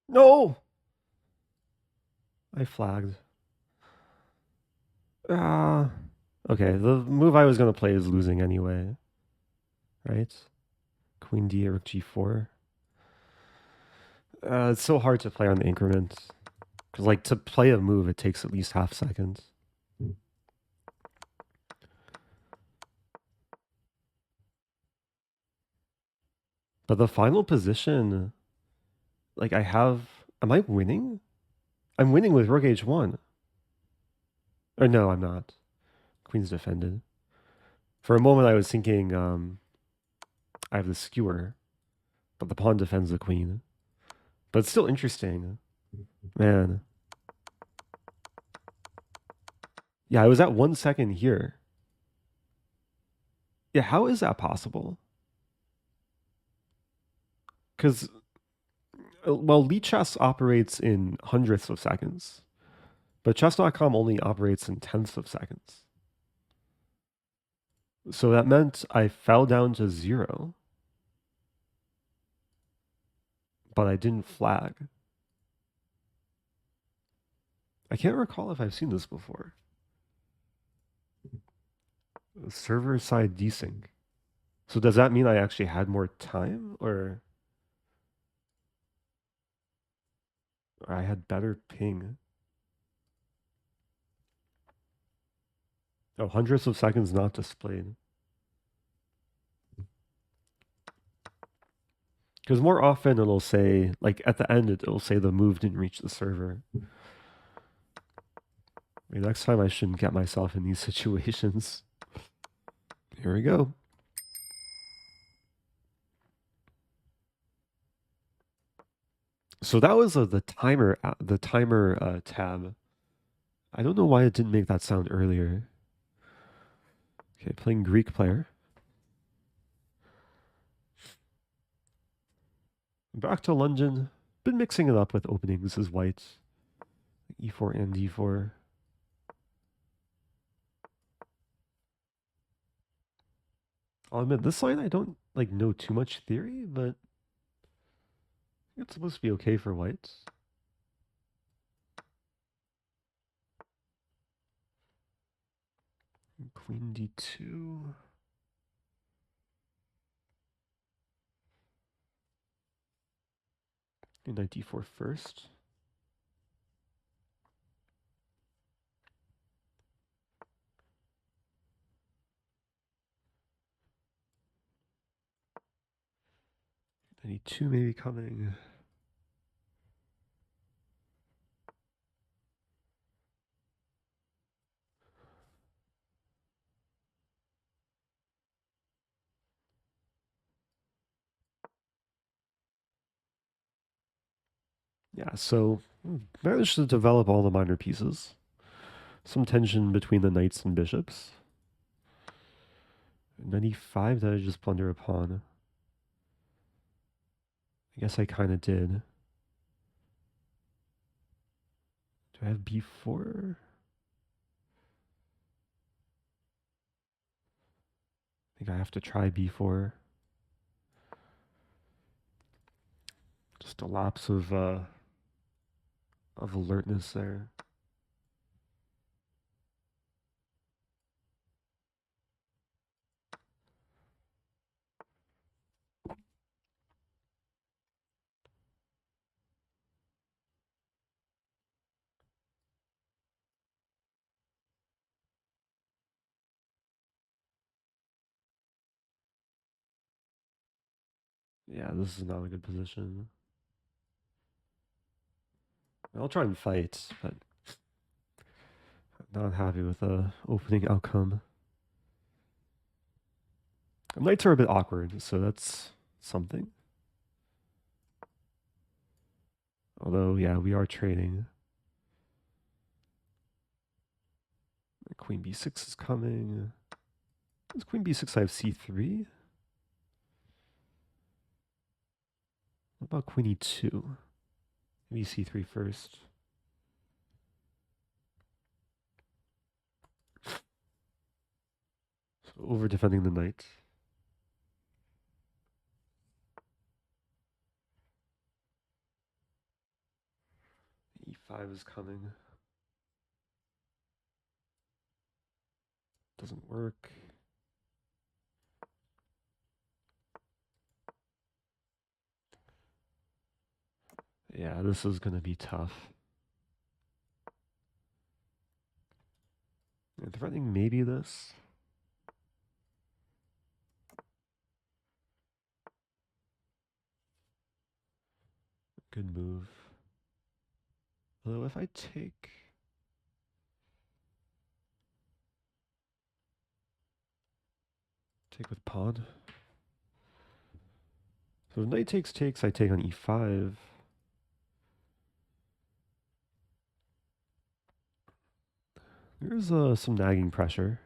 No! I flagged. Ah. Okay, the move I was going to play is losing anyway. Right? Queen d, rook g4. It's so hard to play on the increment. Because, like, to play a move, it takes at least half seconds. But the final position, like, I have... Am I winning? I'm winning with rook h1. Or no, I'm not. Queen's defended. For a moment, I was thinking I have the skewer, but the pawn defends the queen. But it's still interesting. Man. Yeah, I was at 1 second here. Yeah, how is that possible? Because, well, Lead Chess operates in hundredths of seconds, but chess.com only operates in tenths of seconds. So that meant I fell down to 0, but I didn't flag. I can't recall if I've seen this before. Server side desync. So does that mean I actually had more time, or I had better ping? Oh, hundredths of seconds not displayed. Because more often it'll say, like at the end, it'll say the move didn't reach the server. Next time I shouldn't get myself in these situations. Here we go. So that was the timer tab. I don't know why it didn't make that sound earlier. Okay, playing Greek player. Back to London. Been mixing it up with openings as white. E4 and D4. I'll admit, this line I don't like know too much theory, but it's supposed to be okay for whites. Queen D2. Do knight d4 first. Knight e2 maybe coming. Yeah, so managed to develop all the minor pieces. Some tension between the knights and bishops. Knight e5, did I just plunder a pawn? I guess I kind of did. Do I have b4? I think I have to try b4. Just a lapse of alertness there. Yeah, this is not a good position. I'll try and fight, but I'm not happy with the opening outcome. Knights are a bit awkward, so that's something. Although, yeah, we are trading. Queen b6 is coming. Is queen b6 I have c3? What about queen e2? Maybe c3 first. So over defending the knight. e5 is coming. Doesn't work. Yeah, this is going to be tough. And threatening maybe this. Good move. Although if I take with pawn. So if knight takes, I take on e5. There's some nagging pressure.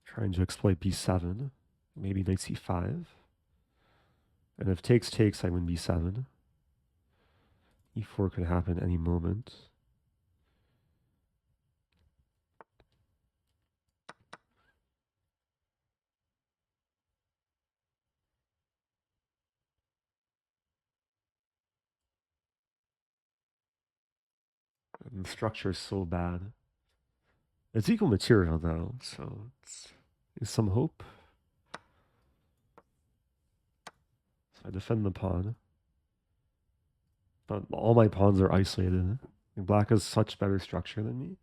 Trying to exploit b7. Maybe knight c5. And if takes, I win b7. e4 could happen any moment. And the structure is so bad. It's equal material though, so there's some hope. So I defend the pawn. But all my pawns are isolated. And black has such better structure than me.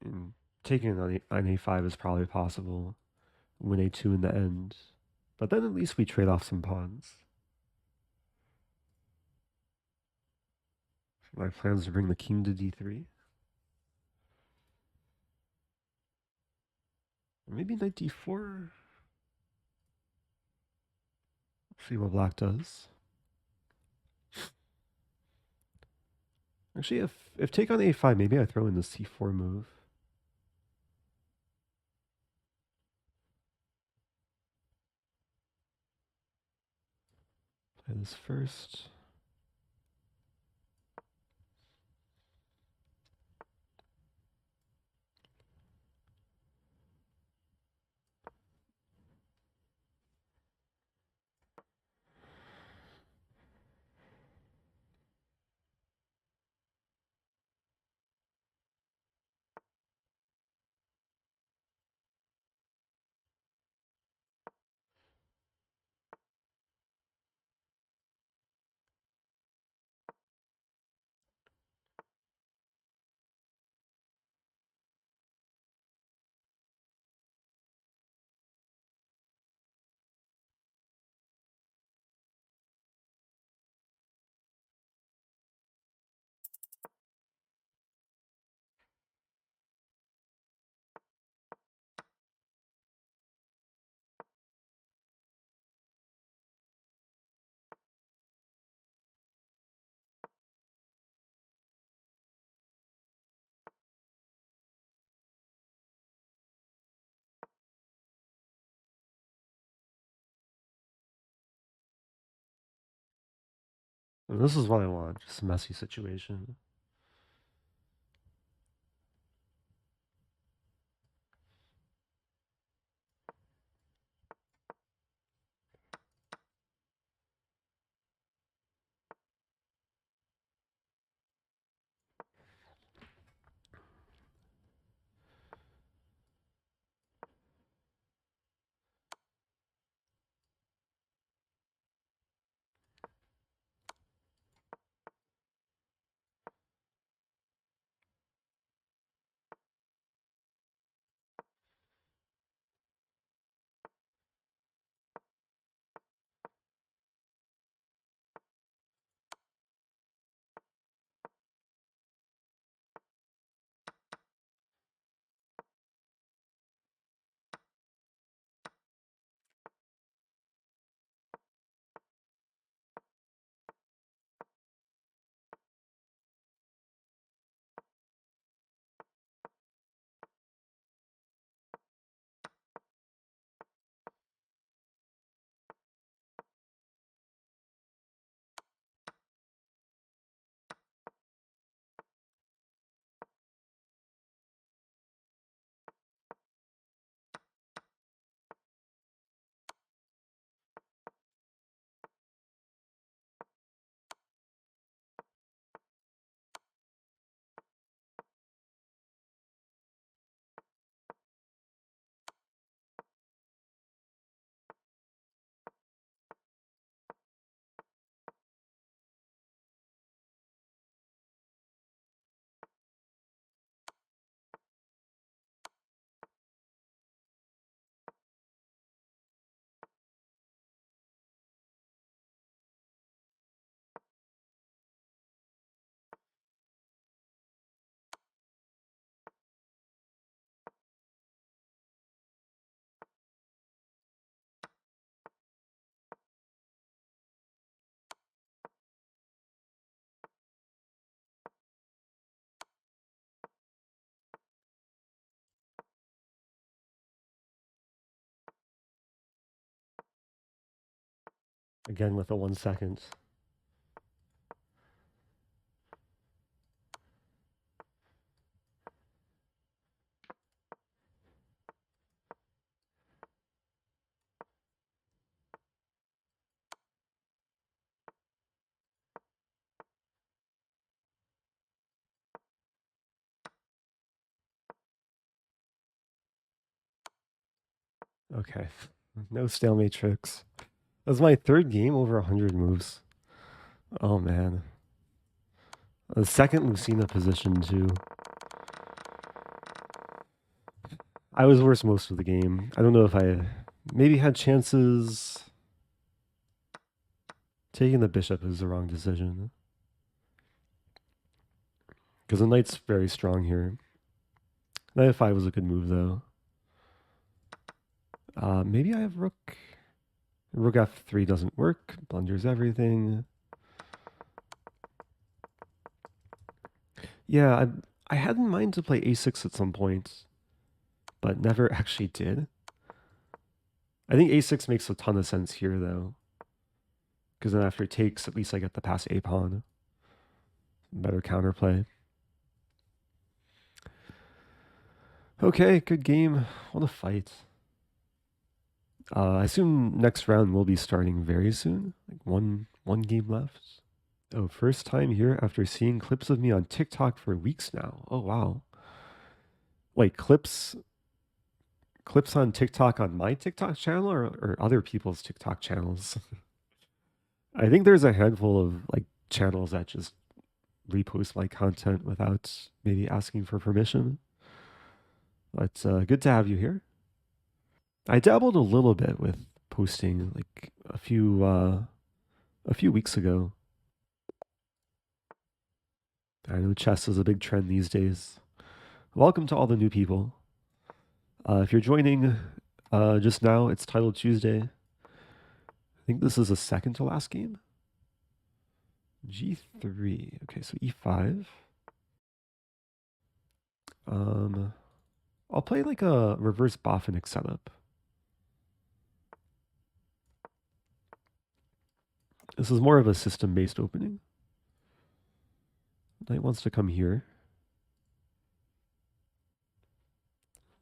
And taking on a5 is probably possible. Win a2 in the end. But then at least we trade off some pawns. My plan is to bring the king to d3. Maybe knight d4. See what black does. Actually, if take on a5, maybe I throw in the c4 move. Play this first. This is what I want, just a messy situation. Again with a 1 second. Okay, no stalemate tricks. That's my third game over 100 moves. Oh man. The second Lucina position too. I was worse most of the game. I don't know if I maybe had chances. Taking the bishop is the wrong decision. Because the knight's very strong here. Knight f5 was a good move though. Maybe I have rook. Rook f3 doesn't work. Blunders everything. Yeah, I had in mind to play a6 at some point, but never actually did. I think a6 makes a ton of sense here though. Because then after it takes, at least I get the pass a pawn. Better counterplay. Okay, good game. What a fight. I assume next round will be starting very soon. Like one game left. Oh, first time here after seeing clips of me on TikTok for weeks now. Oh wow. Wait, clips on TikTok on my TikTok channel or other people's TikTok channels? I think there's a handful of like channels that just repost my content without maybe asking for permission. But good to have you here. I dabbled a little bit with posting like a few weeks ago. I know chess is a big trend these days. Welcome to all the new people. If you're joining just now, it's Title Tuesday. I think this is the second to last game. G3. Okay, so E5. I'll play like a reverse Boffinic setup. This is more of a system-based opening. Knight wants to come here.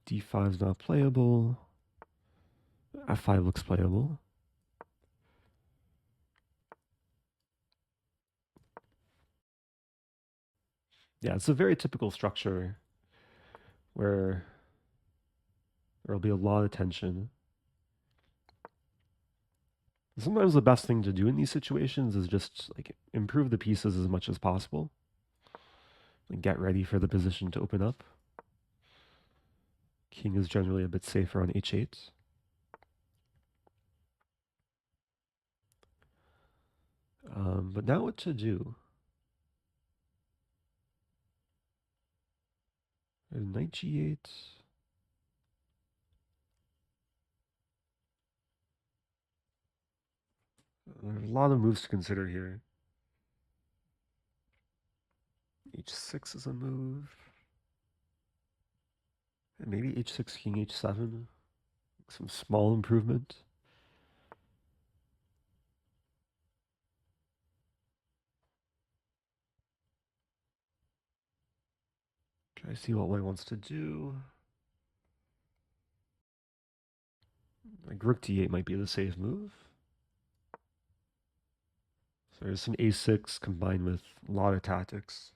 D5 is not playable. F5 looks playable. Yeah, it's a very typical structure where there'll be a lot of tension. Sometimes the best thing to do in these situations is just like improve the pieces as much as possible and get ready for the position to open up. King is generally a bit safer on h8. But now what to do? Knight g8. There's a lot of moves to consider here. h6 is a move. And maybe h6, king h7. Some small improvement. Try to see what white wants to do. Like rook d8 might be the safe move. So there's some a6 combined with a lot of tactics.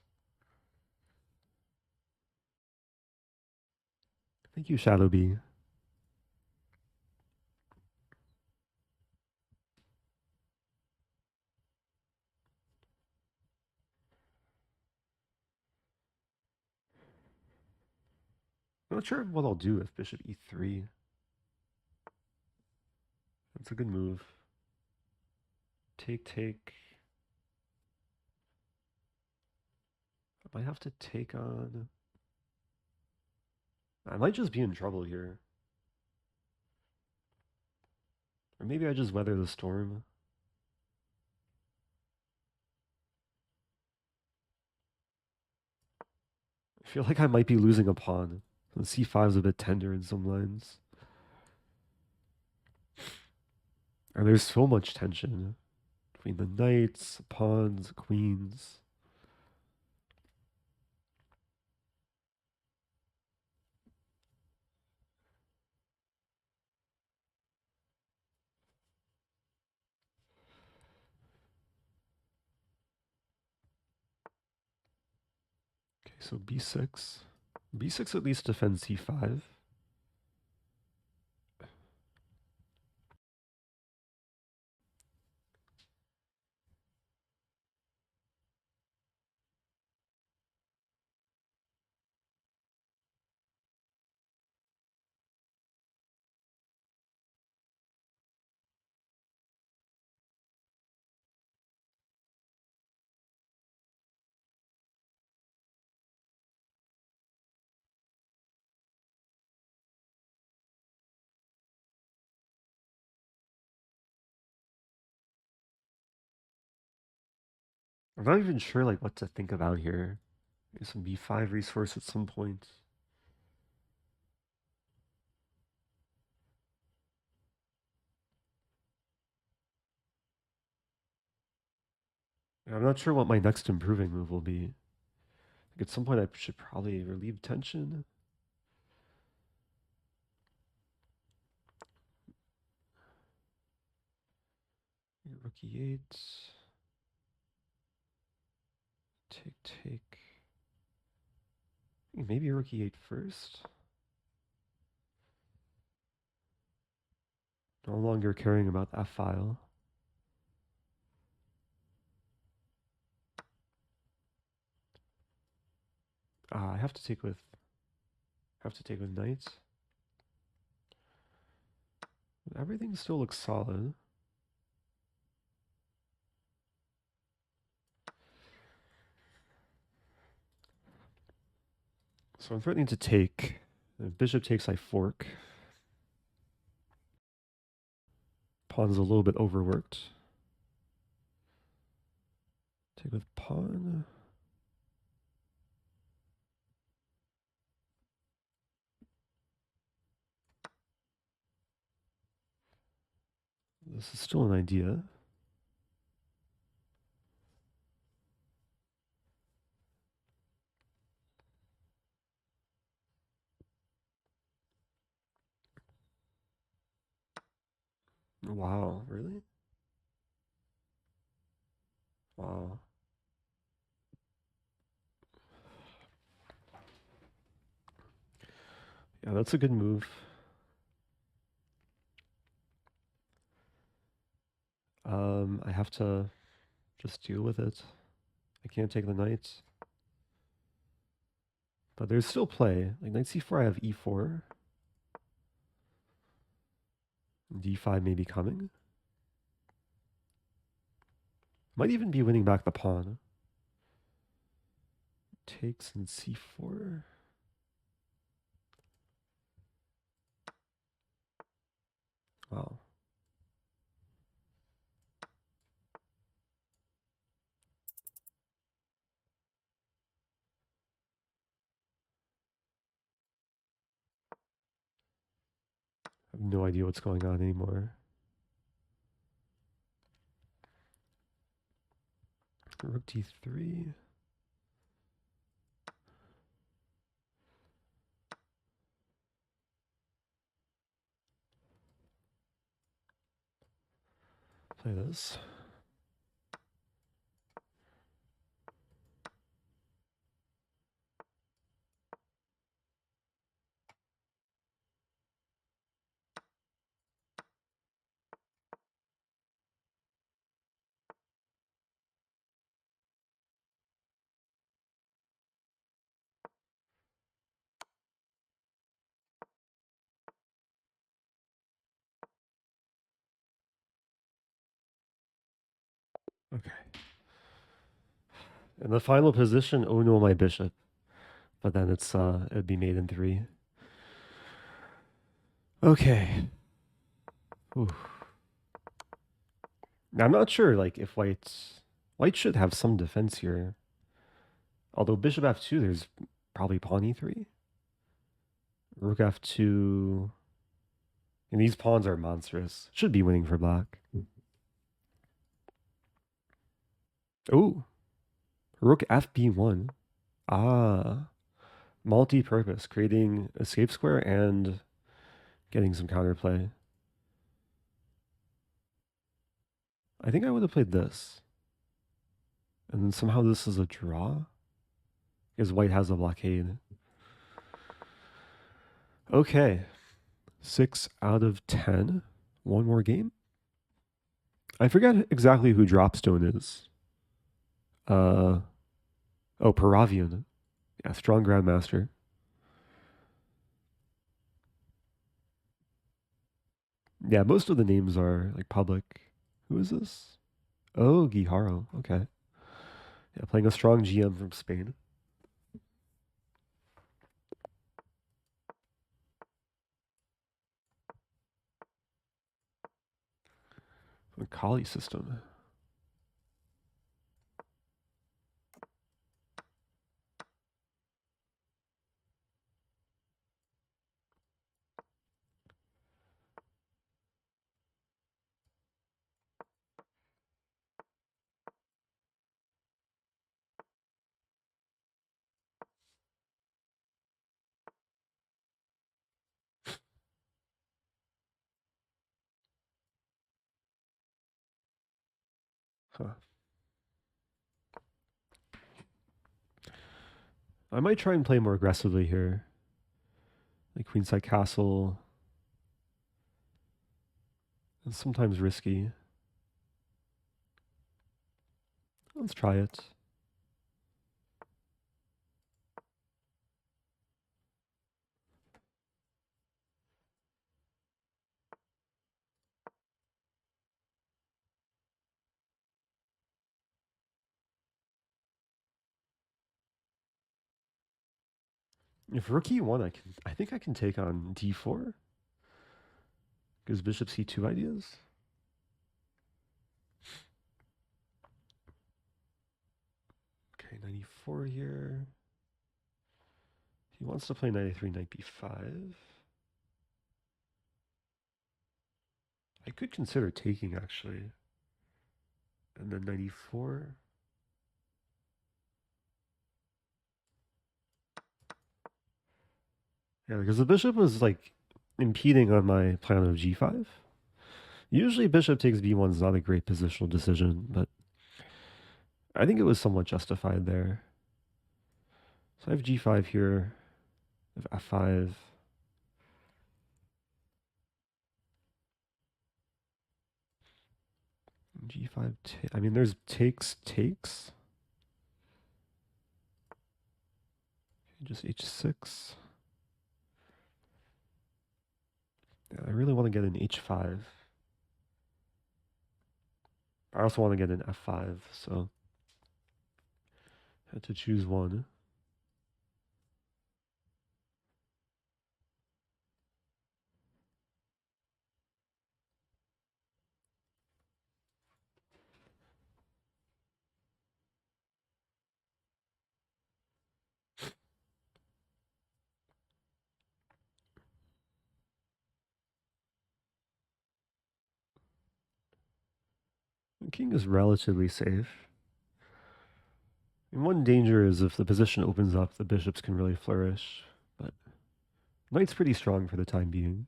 Thank you, Shadowbee. I'm not sure what I'll do with bishop e3. That's a good move. Take, take. I might have to take on... I might just be in trouble here. Or maybe I just weather the storm. I feel like I might be losing a pawn. The c5 is a bit tender in some lines. And there's so much tension between the knights, pawns, queens. Okay, so b6. b6 at least defends c5. I'm not even sure like what to think about here. Maybe some b5 resource at some point. I'm not sure what my next improving move will be. Like at some point I should probably relieve tension. Rook e8. Take, take. Maybe rook e8 first. No longer caring about that file. I have to take with knights. Everything still looks solid. So I'm threatening to take. The bishop takes, I fork. Pawn's a little bit overworked. Take with pawn. This is still an idea. Wow, really? Wow. Yeah, that's a good move. I have to just deal with it. I can't take the knight. But there's still play. Like knight c4, I have e4. d5 may be coming. Might even be winning back the pawn. Takes in c4. Wow. I have no idea what's going on anymore. Rook d3. Play this. Okay. In the final position, oh no, my bishop. But then it'd be made in 3. Okay. Ooh. Now, I'm not sure like if white should have some defense here. Although bishop f2, there's probably pawn e3. Rook f2. And these pawns are monstrous. Should be winning for black. Oh. Rook fb1. Ah. Multi-purpose, creating escape square and getting some counterplay. I think I would have played this. And then somehow this is a draw? Because white has a blockade. Okay. 6 out of 10. One more game. I forget exactly who Dropstone is. Oh, Paravian. Yeah, strong Grandmaster. Yeah, most of the names are like public. Who is this? Oh, Guijarro. Okay. Yeah, playing a strong GM from Spain. The Colle system. Huh. I might try and play more aggressively here. Like queenside castle. It's sometimes risky. Let's try it. If rook e1, I think I can take on d4. Because bishop c2 ideas. Okay, 94 here. He wants to play 93, knight b5. I could consider taking actually. And then 94. Yeah, because the bishop was like impeding on my plan of g5. Usually bishop takes b1 is not a great positional decision, but I think it was somewhat justified there. So I have g5 here, I have f5. G5, I mean, there's takes. Just h6. Yeah, I really want to get an h5. I also want to get an f5, so I had to choose one. The king is relatively safe. And one danger is if the position opens up, the bishops can really flourish, but knight's pretty strong for the time being.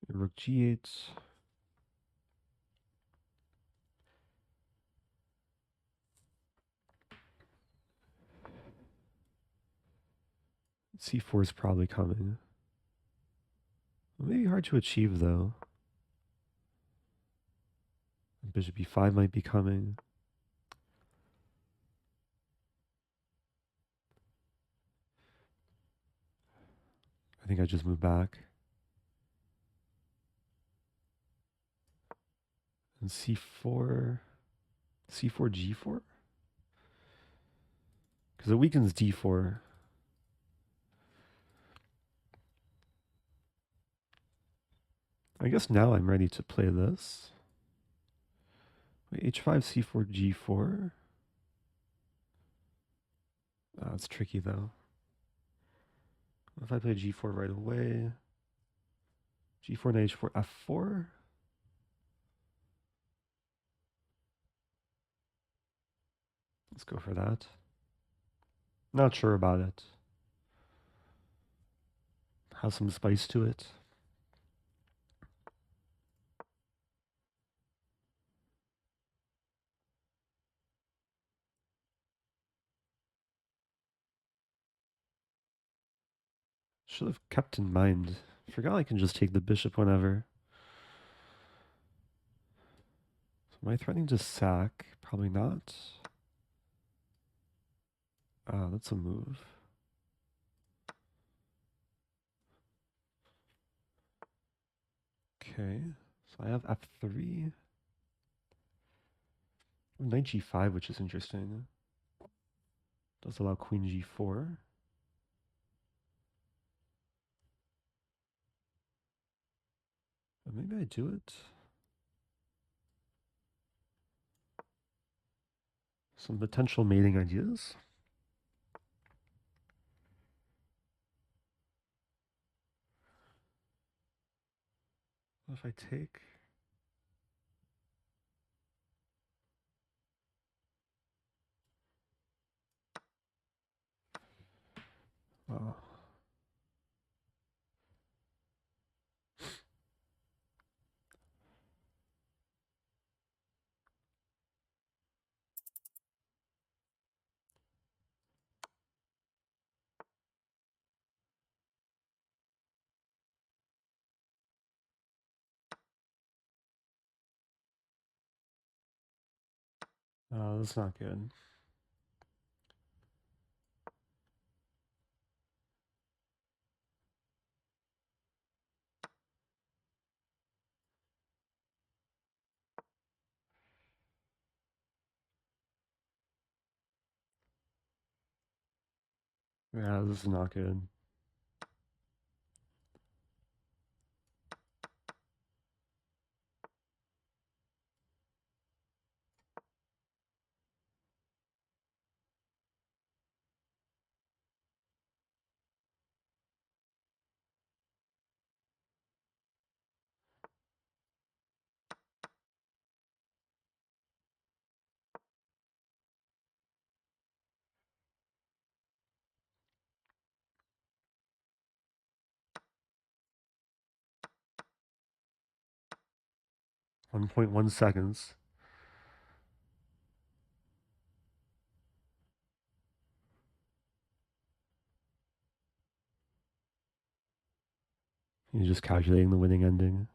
Rook g8. C4 is probably coming. Maybe hard to achieve though. Bishop e5 might be coming. I think I just moved back. And c4, g4? Because it weakens d4. I guess now I'm ready to play this. Wait, h5, c4, g4. It's tricky though. If I play g4 right away, g4 knight h4, f4. Let's go for that. Not sure about it. Have some spice to it. Should have kept in mind. Forgot I can just take the bishop whenever. So am I threatening to sack? Probably not. That's a move. Okay, so I have f3. Knight g5, which is interesting. Does allow queen g4. But maybe I do it. Some potential mating ideas. What if I take? Oh. That's not good. Yeah, this is not good. 1.1 seconds. You're just calculating the winning ending.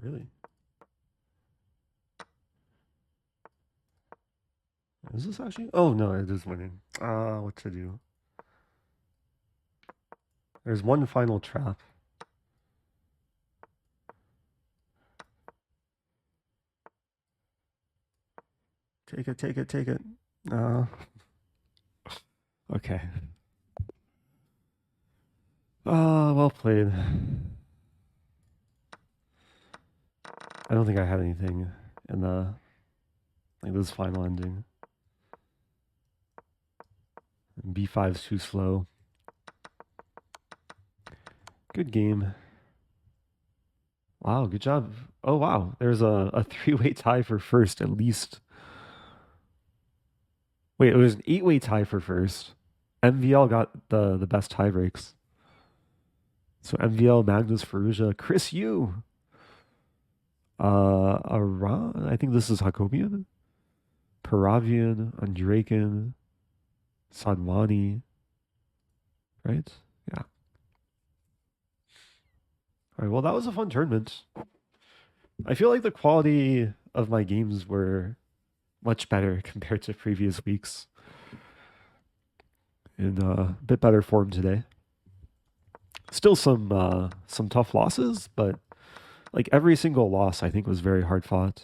Really? Is this actually? Oh no, it is winning. What to do? There's one final trap. Take it, take it, take it. Okay. Well played. I don't think I had anything in the this final ending. B5's too slow. Good game. Wow, good job. Oh wow, there's a three-way tie for first at least. Wait, it was an eight-way tie for first. MVL got the best tie breaks. So MVL, Magnus, Faruja, Chris Yu. Aran, I think this is Hakobian. Paravian, Andraken, Sadwani. Right? Yeah. All right, well, that was a fun tournament. I feel like the quality of my games were much better compared to previous weeks. In a bit better form today. Still some tough losses, but like every single loss I think was very hard fought.